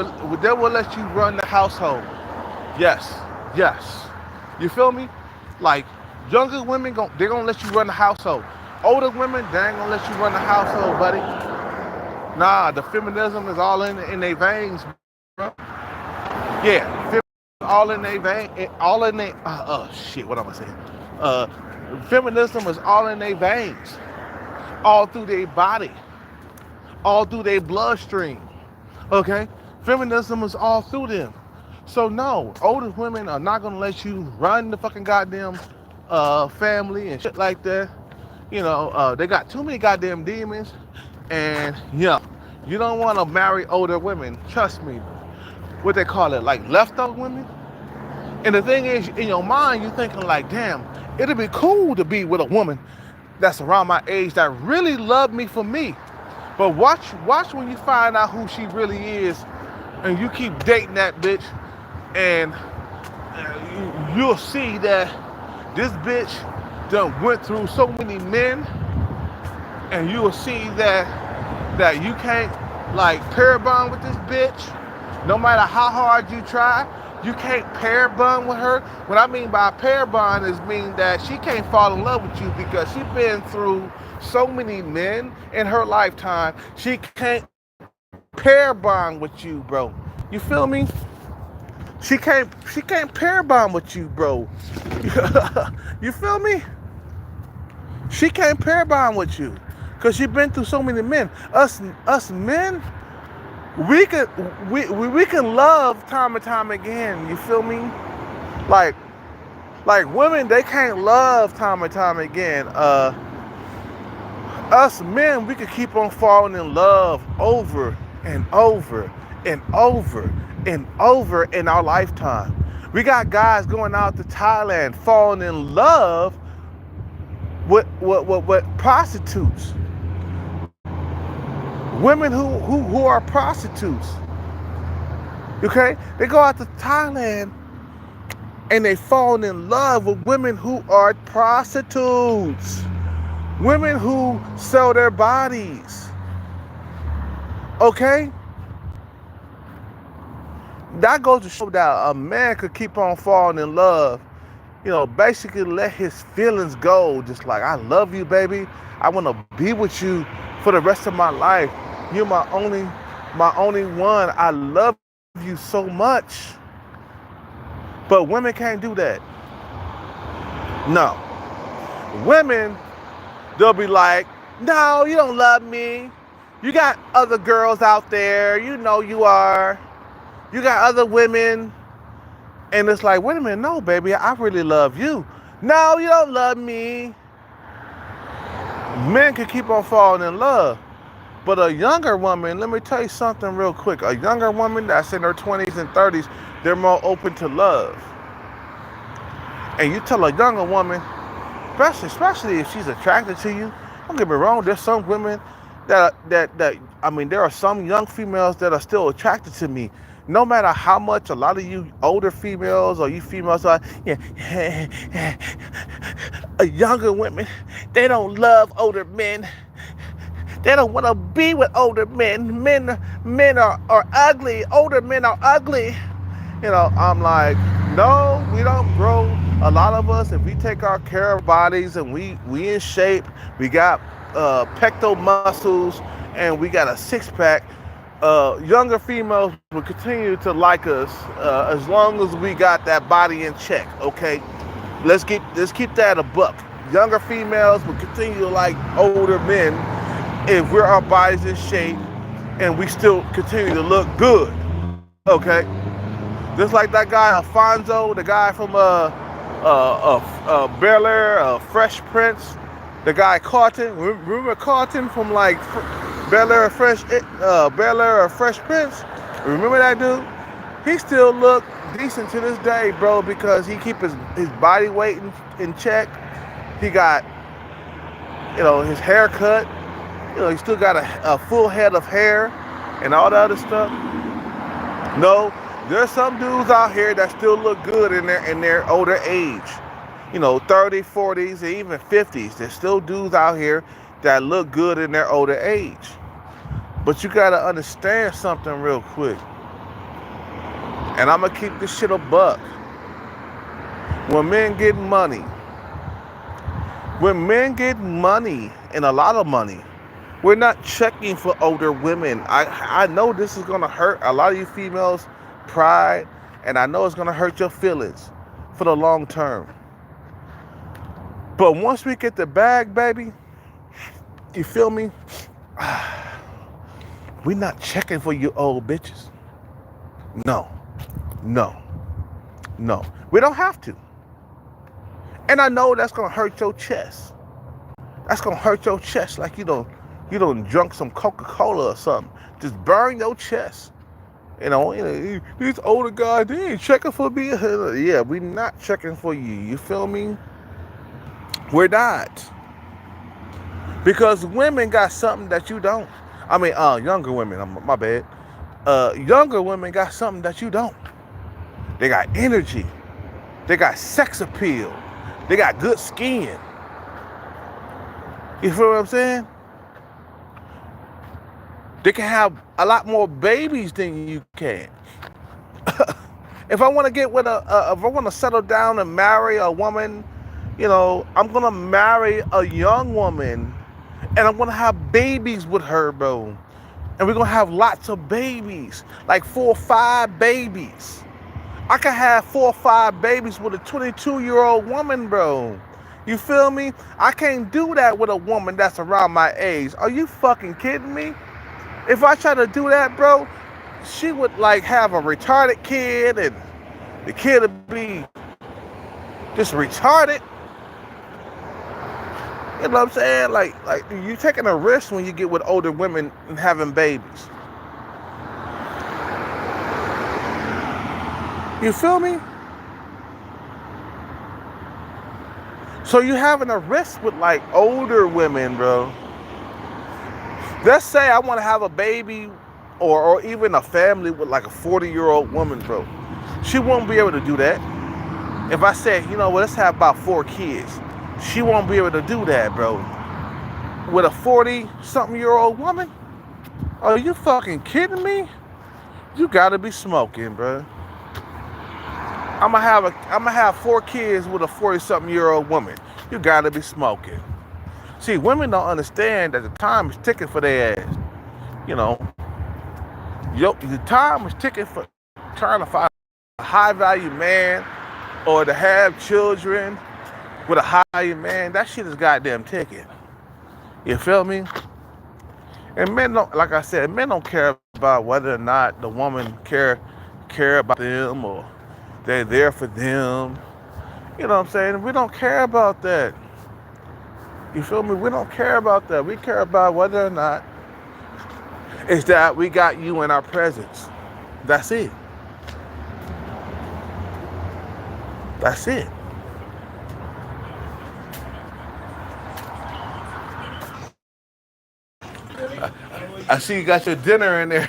they will let you run the household. Yes. You feel me? Like younger women, they're gonna let you run the household. Older women, they ain't gonna let you run the household, buddy. Nah, the feminism is all in their veins, bro. Yeah, feminism all in their veins, all in their. Shit, what am I saying? Feminism is all in their veins, all through their body, all through their bloodstream. Okay, feminism is all through them. So no, older women are not gonna let you run the fucking goddamn family and shit like that. You know, they got too many goddamn demons, and yeah, you don't want to marry older women. Trust me. What they call it, like leftover women. And the thing is, in your mind, you're thinking like, damn, it'd be cool to be with a woman that's around my age that really loved me for me. But watch when you find out who she really is, and you keep dating that bitch, and you'll see that this bitch done went through so many men, and you will see that you can't like pair bond with this bitch. No matter how hard you try, you can't pair bond with her. What I mean by pair bond is mean that she can't fall in love with you because she's been through so many men in her lifetime. She can't pair bond with you, bro. You feel me? She can't pair bond with you, bro. You feel me? She can't pair bond with you because she's been through so many men. Us men, we can love time and time again. You feel me? Like women, they can't love time and time again. Us men, we could keep on falling in love over and over and over and over in our lifetime. We got guys going out to Thailand falling in love with prostitutes. Women who are prostitutes. Okay? They go out to Thailand and they fall in love with women who are prostitutes. Women who sell their bodies. Okay? That goes to show that a man could keep on falling in love. You know, basically let his feelings go. Just like, I love you, baby. I want to be with you for the rest of my life. You're my only one. I love you so much. But women can't do that. No. Women, they'll be like, no, you don't love me. You got other girls out there. You know you are. You got other women. And it's like, wait a minute, no, baby, I really love you. No, you don't love me. Men can keep on falling in love. But a younger woman, let me tell you something real quick. A younger woman that's in her 20s and 30s, they're more open to love. And you tell a younger woman, especially if she's attracted to you, don't get me wrong, there's some women that I mean, there are some young females that are still attracted to me. No matter how much a lot of you older females or you females are, younger women, they don't love older men. They don't want to be with older men. Men are ugly. Older men are ugly. You know, I'm like, no, we don't grow. A lot of us, if we take our care of bodies and we in shape, we got pectoral muscles and we got a six-pack, younger females will continue to like us as long as we got that body in check. Okay, let's keep that a buck. Younger females will continue to like older men if we're our bodies in shape and we still continue to look good. Okay, just like that guy Alfonso, the guy from Bel Air, Fresh Prince, the guy Carlton. Remember Carlton from like Bel Air, Bel Air, Fresh Prince? Remember that dude? He still look decent to this day, bro, because he keep his body weight in check. He got, his hair cut. He still got a full head of hair and all the other stuff. No, there's some dudes out here that still look good in their older age. 30s, 40s, and even 50s. There's still dudes out here that look good in their older age. But you gotta understand something real quick. And I'm gonna keep this shit a buck. When men get money, and a lot of money, we're not checking for older women. I know this is gonna hurt a lot of you females' pride, and I know it's gonna hurt your feelings for the long term. But once we get the bag, baby, you feel me? We're not checking for you old bitches. No. We don't have to. And I know that's gonna hurt your chest. That's gonna hurt your chest like you don't drunk some Coca-Cola or something. Just burn your chest. These older guys, they ain't checking for me. Yeah, we not checking for you. You feel me? We're not. Because women got something that you don't. I mean, younger women, my bad. Younger women got something that you don't. They got energy. They got sex appeal. They got good skin. You feel what I'm saying? They can have a lot more babies than you can. If I want to get with if I want to settle down and marry a woman, I'm gonna marry a young woman, and I'm gonna have babies with her, bro. And we're gonna have lots of babies, like 4 or 5 babies. I can have 4 or 5 babies with a 22-year-old woman, bro. You feel me? I can't do that with a woman that's around my age. Are you fucking kidding me? If I try to do that, bro, she would like have a retarded kid, and the kid would be just retarded. You know what I'm saying? Like you taking a risk when you get with older women and having babies. You feel me? So you having a risk with like older women, bro. Let's say I want to have a baby or even a family with like a 40-year-old woman, bro. She won't be able to do that. If I said, let's have about 4 kids. She won't be able to do that, bro. With a 40-something-year-old woman? Are you fucking kidding me? You gotta be smoking, bro. I'm gonna have 4 kids with a 40-something-year-old woman. You gotta be smoking. See, women don't understand that the time is ticking for their ass. The time is ticking for trying to find a high-value man or to have children with a high man. That shit is goddamn ticking. You feel me? And men don't, like I said, men don't care about whether or not the woman care about them or they're there for them. You know what I'm saying? We don't care about that. You feel me? We don't care about that. We care about whether or not it's that we got you in our presence. That's it. That's it. I see you got your dinner in there.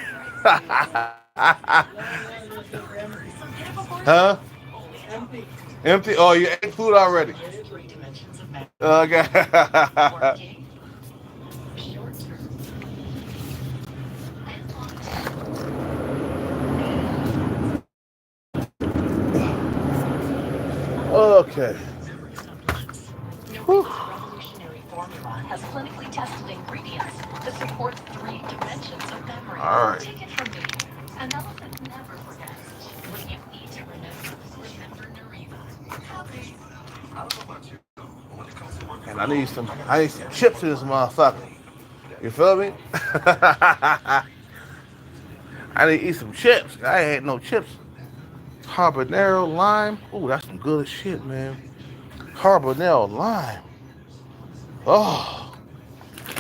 Huh? Empty? Oh, you ate food already? Okay. Okay. Whew. Has clinically tested ingredients that support 3 dimensions of memory. All right. And I need some chips in this motherfucker. You feel me? I need to eat some chips. I ain't had no chips. Habanero lime. Ooh, that's some good shit, man. Habanero lime. Oh,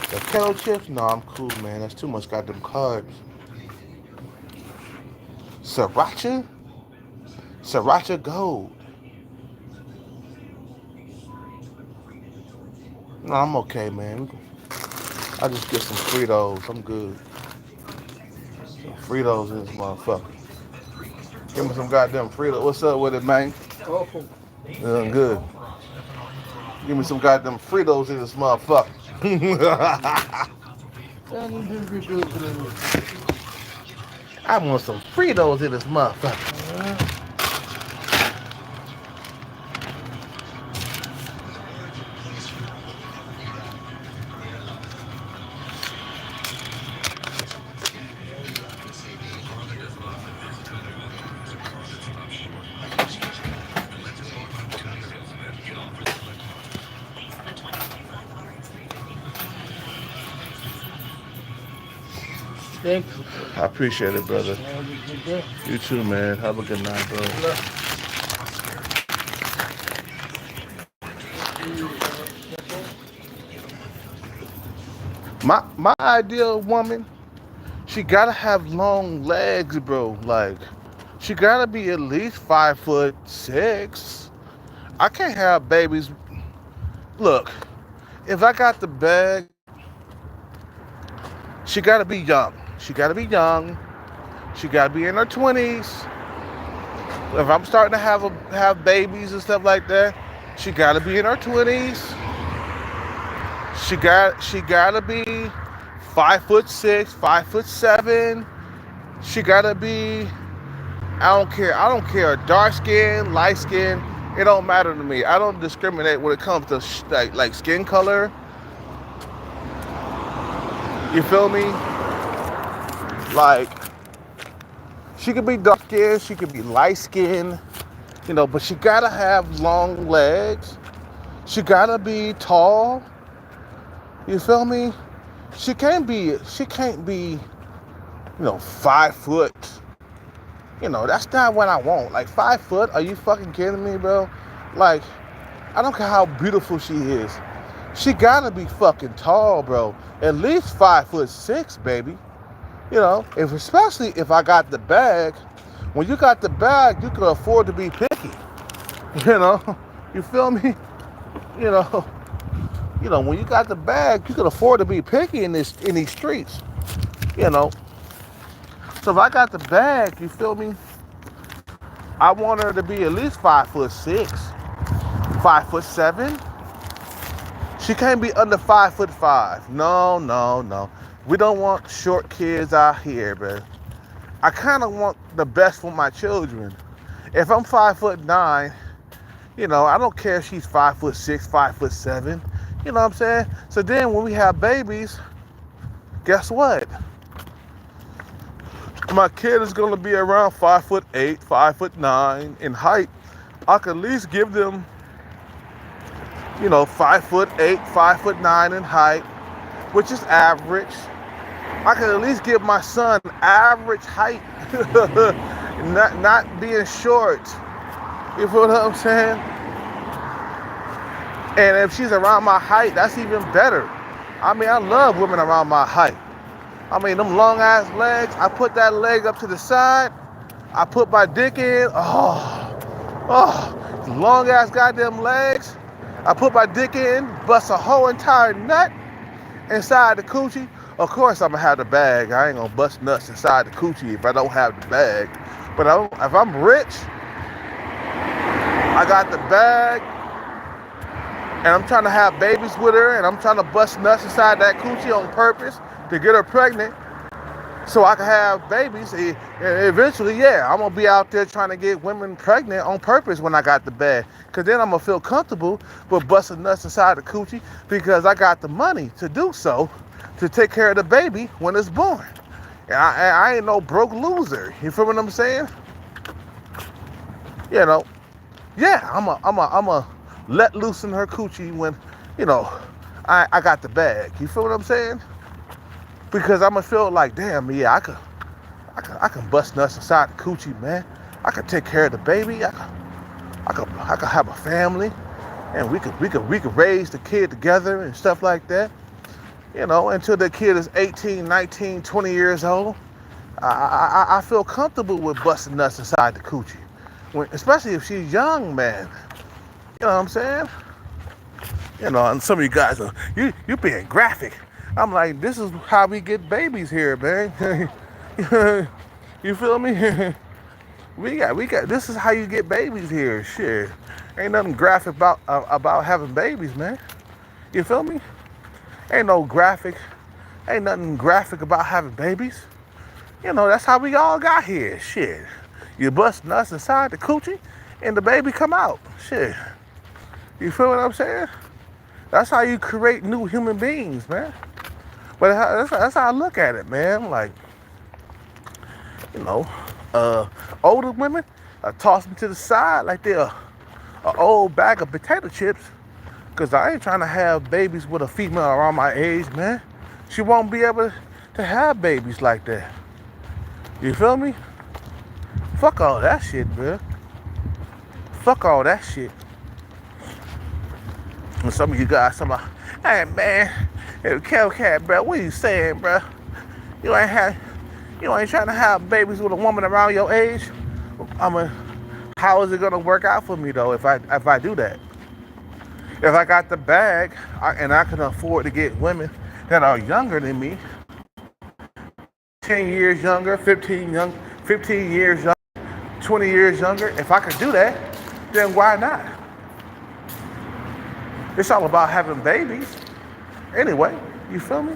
the kettle chips? No, I'm cool, man. That's too much goddamn carbs. Sriracha? Sriracha Gold. No, I'm okay, man. I just get some Fritos. I'm good. Some Fritos in this motherfucker. Give me some goddamn Fritos. What's up with it, man? Doing good. Give me some goddamn Fritos in this motherfucker. I want some Fritos in this motherfucker. Thank you. I appreciate it, brother. You too, man. Have a good night, bro. My ideal woman, she gotta have long legs, bro. Like, she gotta be at least 5'6". I can't have babies. Look, if I got the bag, she gotta be young. She gotta be young. She gotta be in her 20s. If I'm starting to have babies and stuff like that, she gotta be in her 20s. She gotta be 5'6", 5'7". She gotta be. I don't care. Dark skin, light skin. It don't matter to me. I don't discriminate when it comes to like skin color. You feel me? Like, she could be dark skinned, she could be light skinned, but she gotta have long legs. She gotta be tall. You feel me? She can't be, 5 foot. That's not what I want. Like, 5 foot? Are you fucking kidding me, bro? Like, I don't care how beautiful she is. She gotta be fucking tall, bro. At least 5'6", baby. Especially if I got the bag. When you got the bag, you can afford to be picky. You feel me? When you got the bag, you can afford to be picky in these streets. So if I got the bag, you feel me? I want her to be at least 5'6", 5'7". She can't be under 5'5". No. We don't want short kids out here, bro. I kind of want the best for my children. If I'm 5'9", I don't care if she's 5'6", 5'7". You know what I'm saying? So then when we have babies, guess what? My kid is gonna be around 5'8", 5'9" in height. I could at least give them, 5'8", 5'9" in height, which is average. I could at least give my son average height, not being short. You feel what I'm saying? And if she's around my height, that's even better. I love women around my height. Them long ass legs, I put that leg up to the side, I put my dick in, long ass goddamn legs, I put my dick in, bust a whole entire nut inside the coochie. Of course I'm gonna have the bag. I ain't gonna bust nuts inside the coochie if I don't have the bag. But if I'm rich, I got the bag, and I'm trying to have babies with her, and I'm trying to bust nuts inside that coochie on purpose to get her pregnant so I can have babies. And eventually, I'm gonna be out there trying to get women pregnant on purpose when I got the bag. Because then I'm gonna feel comfortable with busting nuts inside the coochie because I got the money to do so, to take care of the baby when it's born. I ain't no broke loser. You feel what I'm saying? You know, yeah, I'm a let loose in her coochie when, you know, I got the bag. You feel what I'm saying? Because I'ma feel like, damn, yeah, I can bust nuts inside the coochie, man. I can take care of the baby. I could have a family, and we could raise the kid together and stuff like that. You know, until the kid is 18, 19, 20 years old. I feel comfortable with busting nuts inside the coochie, especially if she's young, man. You know what I'm saying? You know, and some of you guys are you being graphic. I'm like, this is how we get babies here, man. You feel me? we got. This is how you get babies here. Shit, ain't nothing graphic about having babies, man. You feel me? Ain't nothing graphic about having babies. You know, that's how we all got here. Shit. You bust nuts inside the coochie and the baby come out. Shit. You feel what I'm saying? That's how you create new human beings, man. But that's how I look at it, man. Like, you know, older women, I toss them to the side like they're an old bag of potato chips. Because I ain't trying to have babies with a female around my age, man. She won't be able to have babies like that. You feel me? Fuck all that shit, bro. Fuck all that shit. And some of you guys, hey man, hey Cat, bro, what are you saying, bro? You ain't trying to have babies with a woman around your age. How is it gonna work out for me though if I do that? If I got the bag and I can afford to get women that are younger than me, 10 years younger, 15 years younger, 20 years younger, if I could do that, then why not? It's all about having babies. Anyway, you feel me?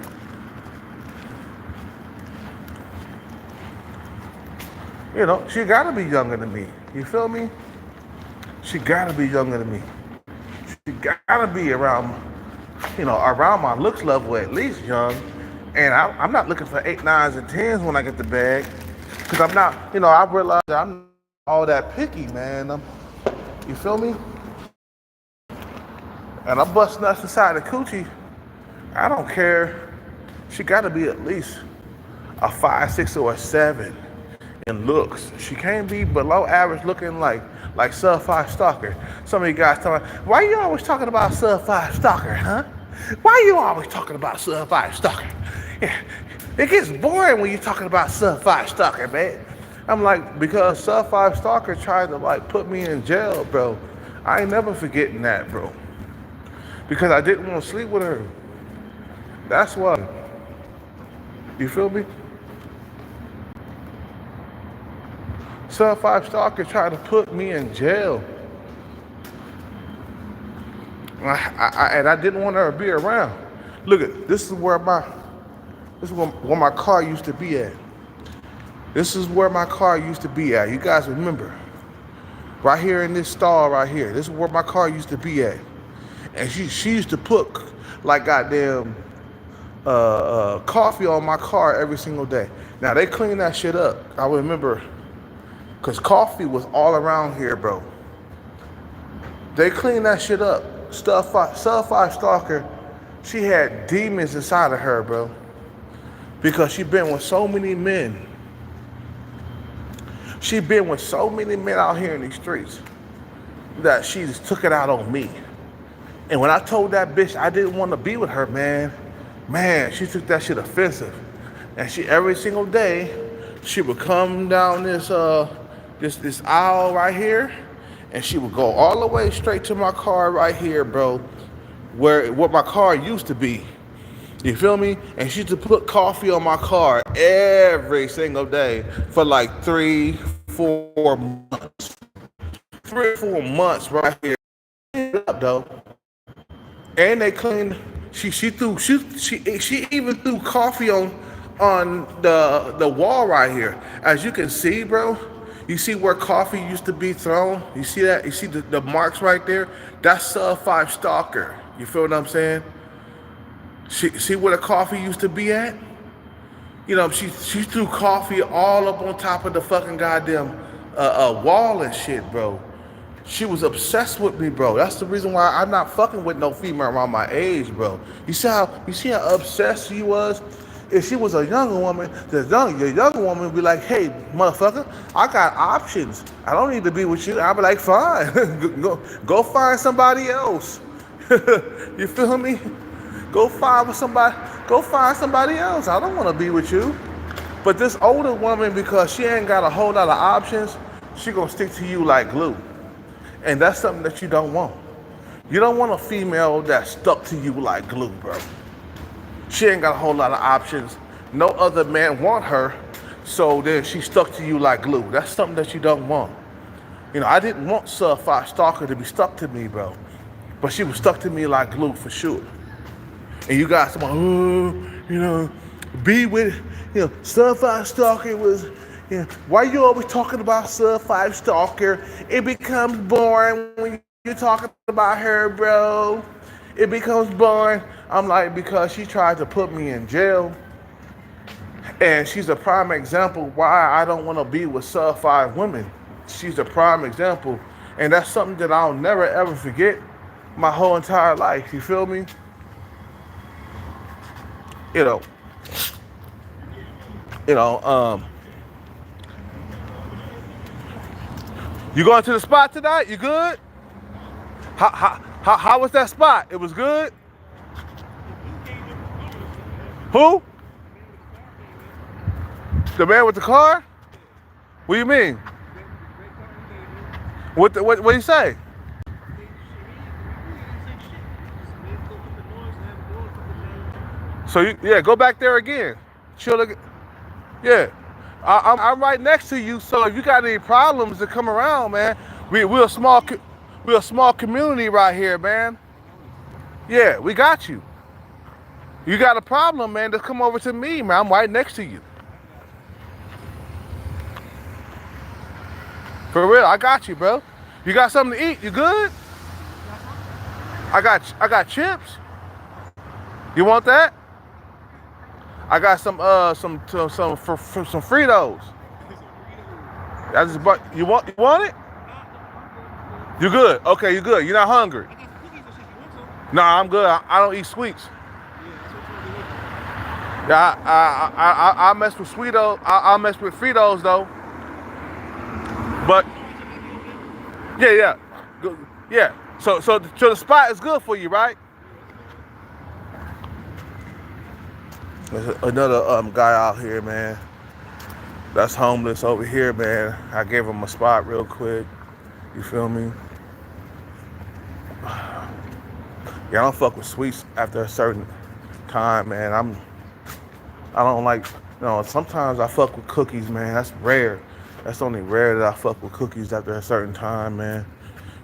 You know, she gotta be younger than me. You feel me? She gotta be younger than me. She gotta be around my looks level, at least young. And I'm not looking for 8, 9s, and 10s when I get the bag. Because I'm not, I realize that I'm not all that picky, man. You feel me? And I bust nuts inside the coochie. I don't care. She gotta be at least a 5, 6, or a 7 in looks. She can't be below average looking like sub 5 Stalker. Some of you guys talking, why you always talking about sub 5 Stalker, huh? Why you always talking about sub 5 Stalker? Yeah, it gets boring when you're talking about sub 5 Stalker, man. I'm like, because sub 5 Stalker tried to put me in jail, bro. I ain't never forgetting that, bro. Because I didn't want to sleep with her. That's why. You feel me? Sub 5 Stalker tried to put me in jail. And I didn't want her to be around. Look at this is where my car used to be at. This is where my car used to be at. You guys remember? Right here in this stall right here. This is where my car used to be at. And she used to put goddamn coffee on my car every single day. Now they clean that shit up. I remember, cause coffee was all around here, bro. They cleaned that shit up. Sub 5 Stalker, she had demons inside of her, bro. Because she been with so many men. She been with so many men out here in these streets that she just took it out on me. And when I told that bitch I didn't want to be with her, man, she took that shit offensive. And she every single day, she would come down this aisle right here, and she would go all the way straight to my car right here, bro, what my car used to be. You feel me? And she used to put coffee on my car every single day for 3, 4 months. 3 or 4 months right here. Up though. And they cleaned. She even threw coffee on the wall right here. As you can see, bro. You see where coffee used to be thrown? You see that? You see the marks right there? That's sub 5 Stalker. You feel what I'm saying? See where the coffee used to be at? She threw coffee all up on top of the fucking goddamn wall and shit, bro. She was obsessed with me, bro. That's the reason why I'm not fucking with no female around my age, bro. You see how obsessed she was? If she was a younger woman, the younger woman would be like, hey, motherfucker, I got options. I don't need to be with you. I'd be like, fine. Go find somebody else. You feel me? Go find somebody. Go find somebody else. I don't want to be with you. But this older woman, because she ain't got a whole lot of options, she gonna stick to you like glue. And that's something that you don't want. You don't want a female that's stuck to you like glue, bro. She ain't got a whole lot of options. No other man want her, so then she stuck to you like glue. That's something that you don't want. I didn't want Certified Stalker to be stuck to me, bro. But she was stuck to me like glue for sure. And you got someone, be with, Certified Stalker was, why you always talking about Certified Stalker? It becomes boring when you're talking about her, bro. It becomes boring. I'm like, because she tried to put me in jail. And she's a prime example why I don't want to be with certified women. She's a prime example. And that's something that I'll never ever forget my whole entire life. You feel me? You know, you know, you going to the spot tonight? You good? How was that spot? It was good? Who? The man with the car? What do you mean? What do you say? So go back there again. Chill again. Yeah. I'm right next to you, so if you got any problems to come around, man, we're a small community right here, man. Yeah, we got you. You got a problem, man, just come over to me, man. I'm right next to you. For real, I got you, bro. You got something to eat? You good? I got chips. You want that? I got some Fritos. I just bought. You want it? You good? Okay, you good. You're not hungry. Nah, I'm good. I don't eat sweets. Yeah, I mess with Sweetos. I mess with Fritos though. But yeah. Yeah. So the spot is good for you, right? There's another guy out here, man. That's homeless over here, man. I gave him a spot real quick. You feel me? Yeah, I don't fuck with sweets after a certain time, man. I don't like, sometimes I fuck with cookies, man. That's rare. That's only rare that I fuck with cookies after a certain time, man.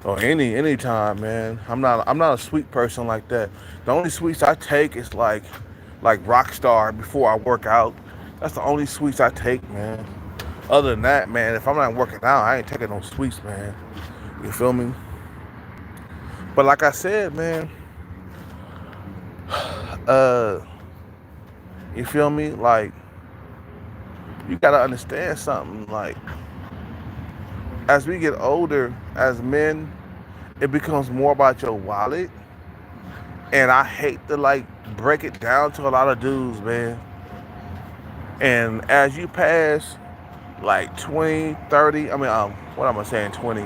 Or any time, man. I'm not a sweet person like that. The only sweets I take is like Rockstar before I work out. That's the only sweets I take, man. Other than that, man, if I'm not working out, I ain't taking no sweets, man. You feel me? But like I said, man, you feel me? Like, you gotta understand something. Like, as we get older, as men, it becomes more about your wallet. And I hate to like break it down to a lot of dudes, man. And as you pass like 20, 30, what am I saying, 20?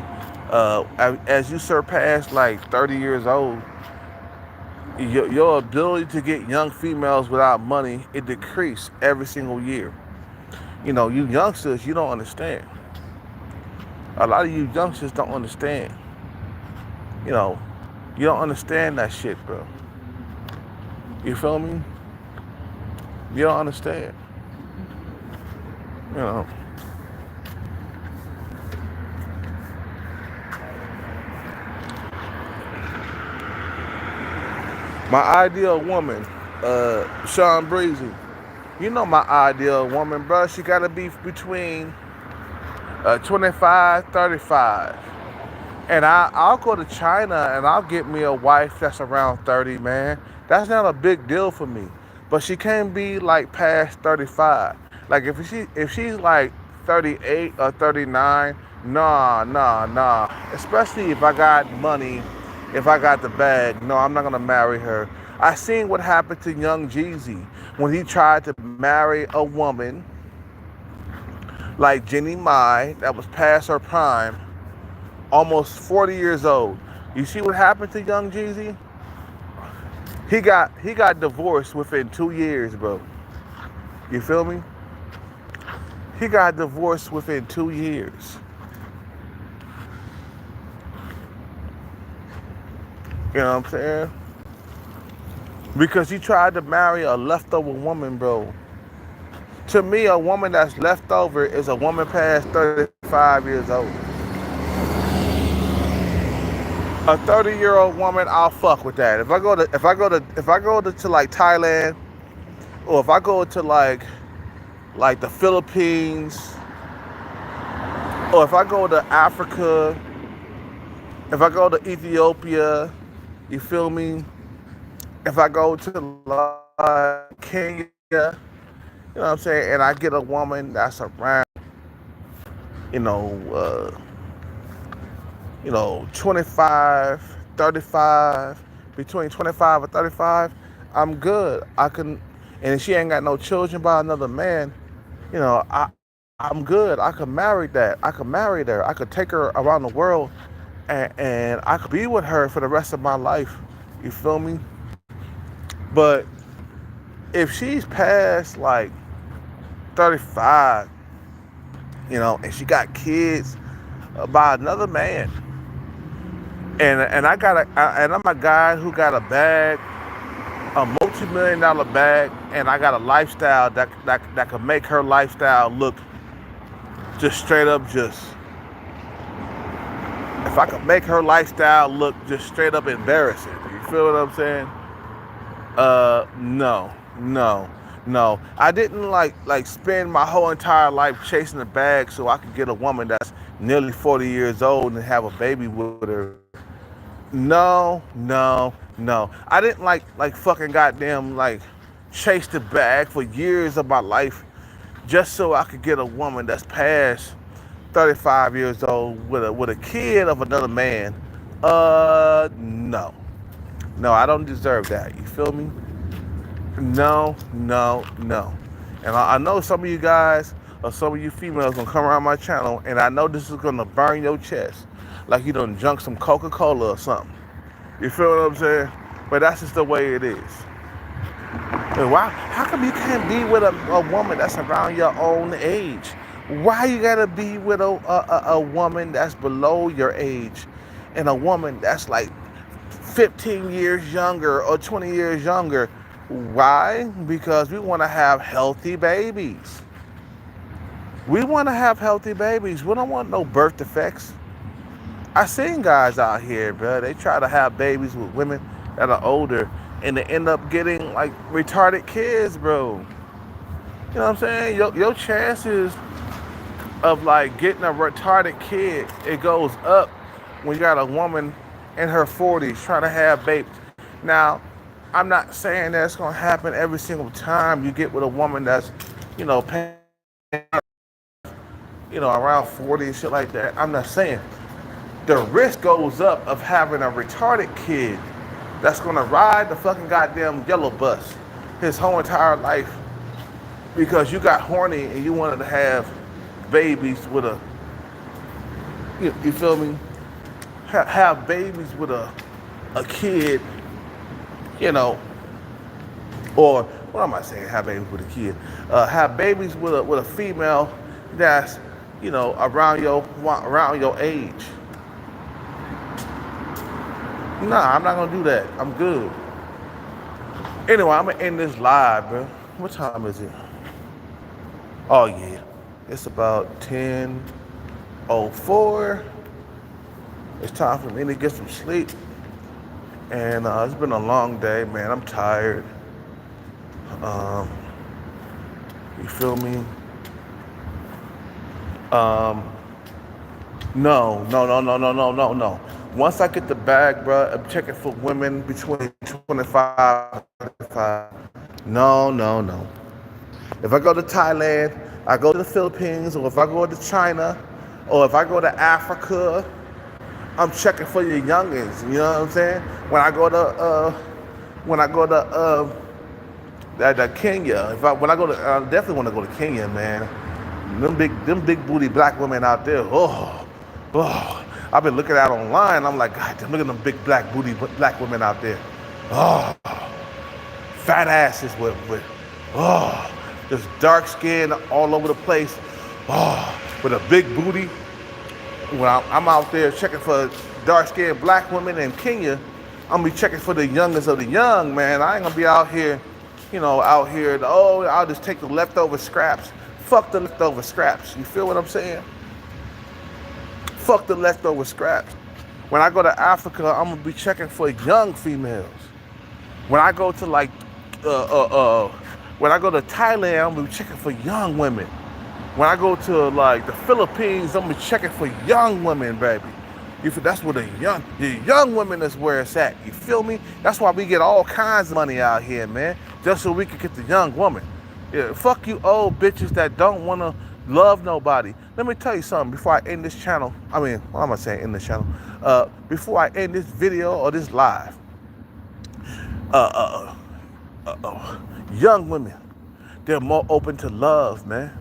As you surpass like 30 years old, your ability to get young females without money, it decreases every single year. You youngsters, you don't understand. A lot of you youngsters don't understand. You don't understand that shit, bro. You feel me? You don't understand. You know. My ideal woman, Sean Breezy. You know my ideal woman, bro. She gotta be between 25, 35. And I'll go to China and I'll get me a wife that's around 30, man. That's not a big deal for me. but she can't be like past 35. Like if she's like 38 or 39, nah. Especially if I got money, if I got the bag, no, I'm not gonna marry her. I seen what happened to Young Jeezy when he tried to marry a woman like Jenny Mai that was past her prime, almost 40 years old. You see what happened to Young Jeezy? He got divorced within 2 years, bro. You feel me? He got divorced within 2 years. You know what I'm saying? Because he tried to marry a leftover woman, bro. To me, a woman that's left over is a woman past 35 years old. A 30-year-old woman, I'll fuck with that. If I go to like Thailand, or if I go to like the Philippines, or if I go to Africa, if I go to Ethiopia, you feel me? If I go to like Kenya, you know what I'm saying, and I get a woman that's around, you know, 25, 35, between 25 and 35, I'm good. I can, and if she ain't got no children by another man, you know, I'm good. I could marry that. I could marry her. I could take her around the world, and I could be with her for the rest of my life. You feel me? But if she's past like 35, and she got kids by another man, and I'm a guy who got a bag, a multi-million-dollar bag, and I got a lifestyle that could make her lifestyle look just straight up if I could make her lifestyle look just straight up embarrassing. You feel what I'm saying? No. I didn't like spend my whole entire life chasing a bag so I could get a woman that's nearly 40 years old and have a baby with her. No. I didn't like fucking goddamn like chase the bag for years of my life just so I could get a woman that's past 35 years old with a kid of another man. No. No, I don't deserve that. You feel me? No. And I know some of you guys or some of you females gonna come around my channel, and I know this is gonna burn your chest like you done drunk some Coca-Cola or something. You feel what I'm saying? But that's just the way it is. And why? How come you can't be with a woman that's around your own age? Why you gotta be with a woman that's below your age, and a woman that's like 15 years younger or 20 years younger? Why? Because we want to have healthy babies. We want to have healthy babies. We don't want no birth defects. I seen guys out here, bro. They try to have babies with women that are older, and they end up getting like retarded kids, bro. You know what I'm saying? Your chances of like getting a retarded kid, it goes up when you got a woman in her 40s trying to have babies. Now, I'm not saying that's gonna happen every single time you get with a woman that's, paying, around 40 and shit like that. I'm not saying. The risk goes up of having a retarded kid that's gonna ride the fucking goddamn yellow bus his whole entire life because you got horny and you wanted to have babies with you feel me? Have babies with a kid, or what am I saying? Have babies with a kid? Have babies with a female that's, around your age. Nah, I'm not gonna do that. I'm good. Anyway, I'm gonna end this live, bro. What time is it? Oh yeah, it's about 10:04. It's time for me to get some sleep. And it's been a long day, man. I'm tired. You feel me? No. Once I get the bag, bro, I'm checking for women between 25 and 35. No, no, no. If I go to Thailand, I go to the Philippines, or if I go to China, or if I go to Africa, I'm checking for your youngins. You know what I'm saying? When I go to that Kenya, when I go to, I definitely want to go to Kenya, man. Them big booty black women out there. Oh. I've been looking at online. I'm like, God, look at them big black booty black women out there. Oh, fat asses oh, just dark skin all over the place. Oh, with a big booty. When I'm out there checking for dark-skinned black women in Kenya, I'm gonna be checking for the youngest of the young, man. I ain't gonna be out here, I'll just take the leftover scraps. Fuck the leftover scraps. You feel what I'm saying? Fuck the leftover scraps. When I go to Africa, I'm gonna be checking for young females. When I go to when I go to Thailand, I'm gonna be checking for young women. When I go to like the Philippines, I'm gonna be checking for young women, baby. That's where the young women is where it's at. You feel me? That's why we get all kinds of money out here, man. Just so we can get the young woman. Yeah, fuck you old bitches that don't wanna love nobody. Let me tell you something before I end this channel. What am I saying end this channel? Before I end this video or this live. Young women, they're more open to love, man.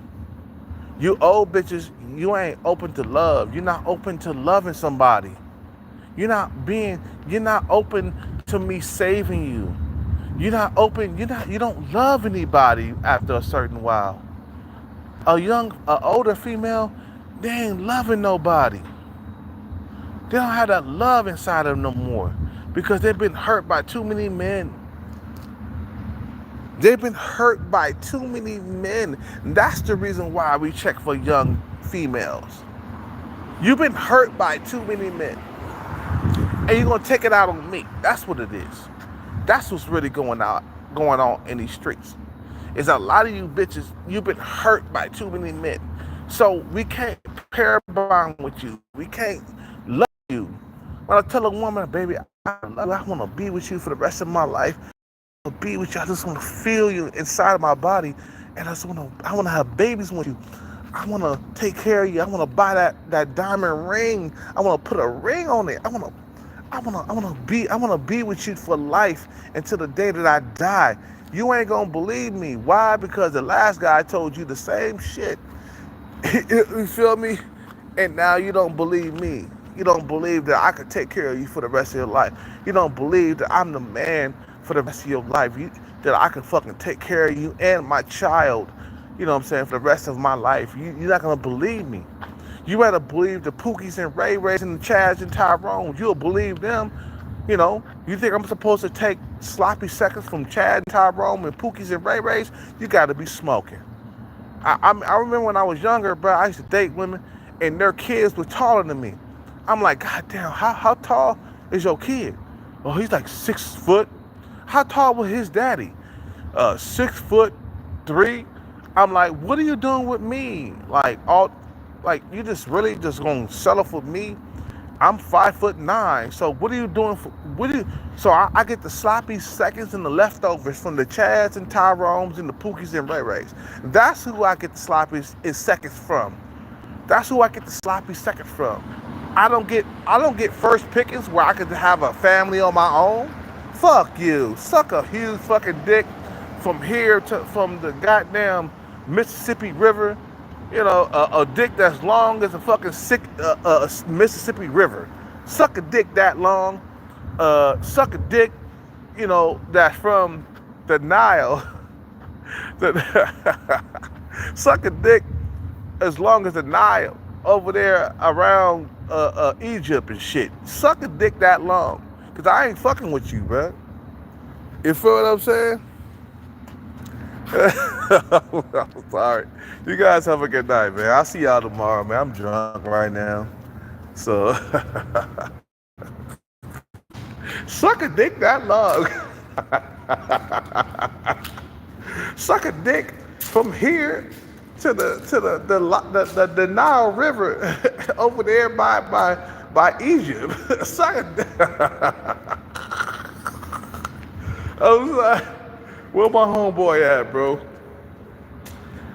You old bitches, you ain't open to love. You're not open to loving somebody. You're not open to me saving you. You're not open, you don't love anybody after a certain while. A older female, they ain't loving nobody. They don't have that love inside of them no more because they've been hurt by too many men. They've been hurt by too many men. That's the reason why we check for young females. You've been hurt by too many men. And you're going to take it out on me. That's what it is. That's what's really going on in these streets. Is a lot of you bitches, you've been hurt by too many men. So we can't pair bond with you. We can't love you. When I tell a woman, baby, I love you, I want to be with you for the rest of my life. Be with you. I just want to feel you inside of my body, and I want to have babies with you. I want to take care of you. I want to buy that diamond ring. I want to put a ring on it. I want to be with you for life until the day that I die. You ain't gonna believe me. Why? Because the last guy told you the same shit. You feel me? And now you don't believe me. You don't believe that I could take care of you for the rest of your life. You don't believe that I'm the man for the rest of your life. That I can fucking take care of you and my child, you know what I'm saying, for the rest of my life. You're not gonna believe me. You better believe the Pookies and Ray Rays and the Chads and Tyrones. You'll believe them. You know, you think I'm supposed to take sloppy seconds from Chad and Tyrone and Pookies and Ray Rays? You gotta be smoking. I remember when I was younger, bro, I used to date women and their kids were taller than me. I'm like, God damn, how tall is your kid? Oh, he's like 6 foot. How tall was his daddy? 6'3". I'm like, what are you doing with me? You just really just gonna settle for me? I'm 5'9". So what are you doing so I get the sloppy seconds and the leftovers from the Chads and Tyrones and the Pookies and Ray Rays. That's who I get the sloppy seconds from. That's who I get the sloppy seconds from. I don't get first pickings where I could have a family on my own. Fuck you. Suck a huge fucking dick from the goddamn Mississippi River. You know, a dick that's long as a fucking Mississippi River. Suck a dick that long. Suck a dick, you know, that's from the Nile. Suck a dick as long as the Nile over there around Egypt and shit. Suck a dick that long. Because I ain't fucking with you, bro. You feel what I'm saying? I'm sorry. You guys have a good night, man. I'll see y'all tomorrow, man. I'm drunk right now. So, suck a dick that long. Suck a dick from here to the Nile River over there by Egypt. Suck a dick. I'm sorry. Where my homeboy at, bro?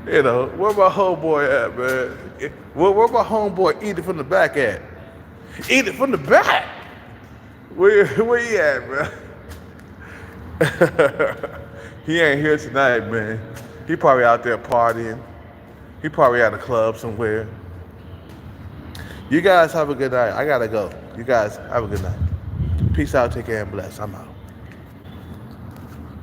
You know, where my homeboy at, man? Where my homeboy eat it from the back at? Eat it from the back. Where he at, bro? He ain't here tonight, man. He probably out there partying. He probably at a club somewhere. You guys have a good night. I gotta go. You guys have a good night. Peace out, take care, and bless. I'm out.